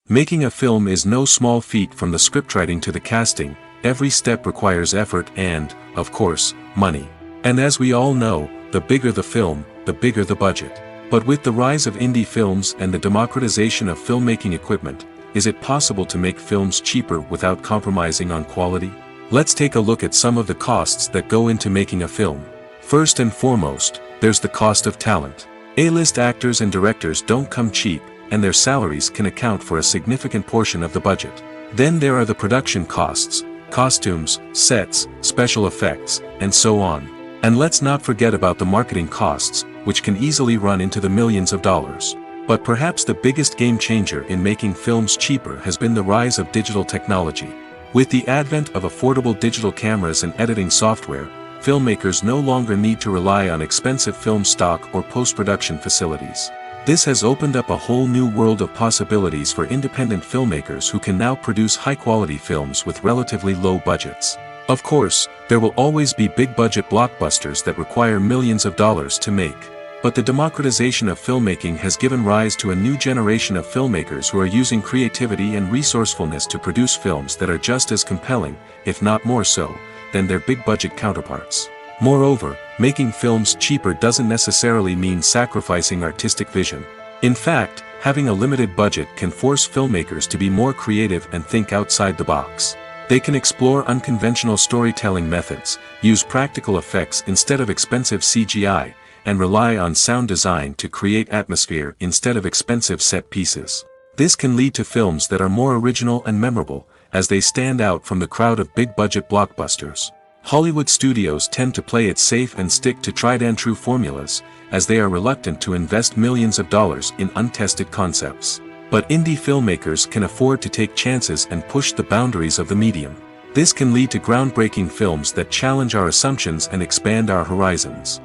Making a film is no small feat. From the scriptwriting to the casting, every step requires effort and, of course, money. And as we all know, the bigger the film, the bigger the budget. But with the rise of indie films and the democratization of filmmaking equipment, is it possible to make films cheaper without compromising on quality? Let's take a look at some of the costs that go into making a film. First and foremost, there's the cost of talent. A-list actors and directors don't come cheap, and their salaries can account for a significant portion of the budget. Then there are the production costs, costumes, sets, special effects, and so on. And let's not forget about the marketing costs, which can easily run into the millions of dollars. But perhaps the biggest game changer in making films cheaper has been the rise of digital technology. With the advent of affordable digital cameras and editing software, filmmakers no longer need to rely on expensive film stock or post-production facilities. This has opened up a whole new world of possibilities for independent filmmakers who can now produce high-quality films with relatively low budgets. Of course, there will always be big-budget blockbusters that require millions of dollars to make. But the democratization of filmmaking has given rise to a new generation of filmmakers who are using creativity and resourcefulness to produce films that are just as compelling, if not more so, than their big-budget counterparts. Moreover, making films cheaper doesn't necessarily mean sacrificing artistic vision. In fact, having a limited budget can force filmmakers to be more creative and think outside the box. They can explore unconventional storytelling methods, use practical effects instead of expensive CGI, and rely on sound design to create atmosphere instead of expensive set pieces. This can lead to films that are more original and memorable, as they stand out from the crowd of big-budget blockbusters. Hollywood studios tend to play it safe and stick to tried-and-true formulas, as they are reluctant to invest millions of dollars in untested concepts. But indie filmmakers can afford to take chances and push the boundaries of the medium. This can lead to groundbreaking films that challenge our assumptions and expand our horizons.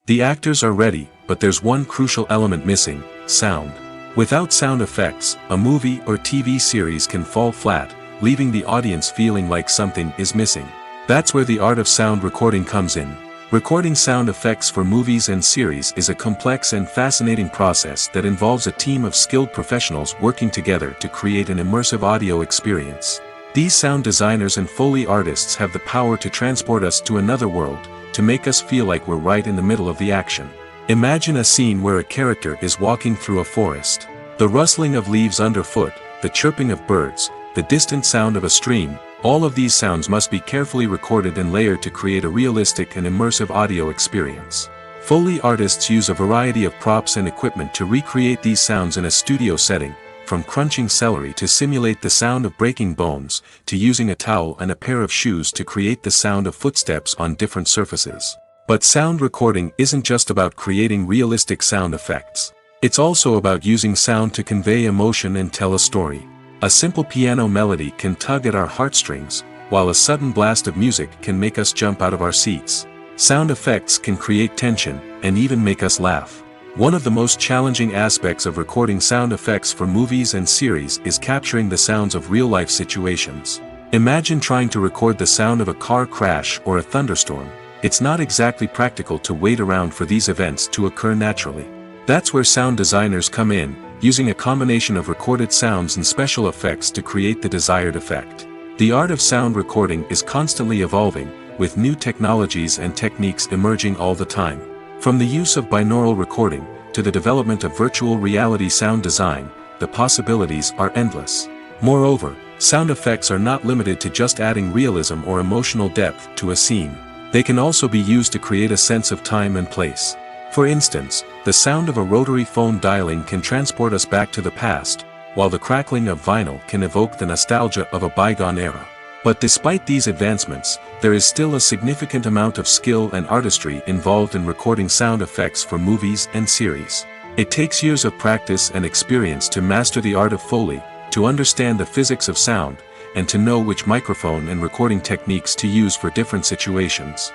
The actors are ready, but there's one crucial element missing: sound. Without sound effects, a movie or TV series can fall flat, leaving the audience feeling like something is missing. That's where the art of sound recording comes in. Recording sound effects for movies and series is a complex and fascinating process that involves a team of skilled professionals working together to create an immersive audio experience. These sound designers and Foley artists have the power to transport us to another world, to make us feel like we're right in the middle of the action. Imagine a scene where a character is walking through a forest. The rustling of leaves underfoot, the chirping of birds, the distant sound of a stream, all of these sounds must be carefully recorded and layered to create a realistic and immersive audio experience. Foley artists use a variety of props and equipment to recreate these sounds in a studio setting, from crunching celery to simulate the sound of breaking bones, to using a towel and a pair of shoes to create the sound of footsteps on different surfaces. But sound recording isn't just about creating realistic sound effects. It's also about using sound to convey emotion and tell a story. A simple piano melody can tug at our heartstrings, while a sudden blast of music can make us jump out of our seats. Sound effects can create tension, and even make us laugh. One of the most challenging aspects of recording sound effects for movies and series is capturing the sounds of real-life situations. Imagine trying to record the sound of a car crash or a thunderstorm. It's not exactly practical to wait around for these events to occur naturally. That's where sound designers come in, using a combination of recorded sounds and special effects to create the desired effect. The art of sound recording is constantly evolving, with new technologies and techniques emerging all the time. From the use of binaural recording, to the development of virtual reality sound design, the possibilities are endless. Moreover, sound effects are not limited to just adding realism or emotional depth to a scene. They can also be used to create a sense of time and place. For instance, the sound of a rotary phone dialing can transport us back to the past, while the crackling of vinyl can evoke the nostalgia of a bygone era. But despite these advancements, there is still a significant amount of skill and artistry involved in recording sound effects for movies and series. It takes years of practice and experience to master the art of Foley, to understand the physics of sound, and to know which microphone and recording techniques to use for different situations.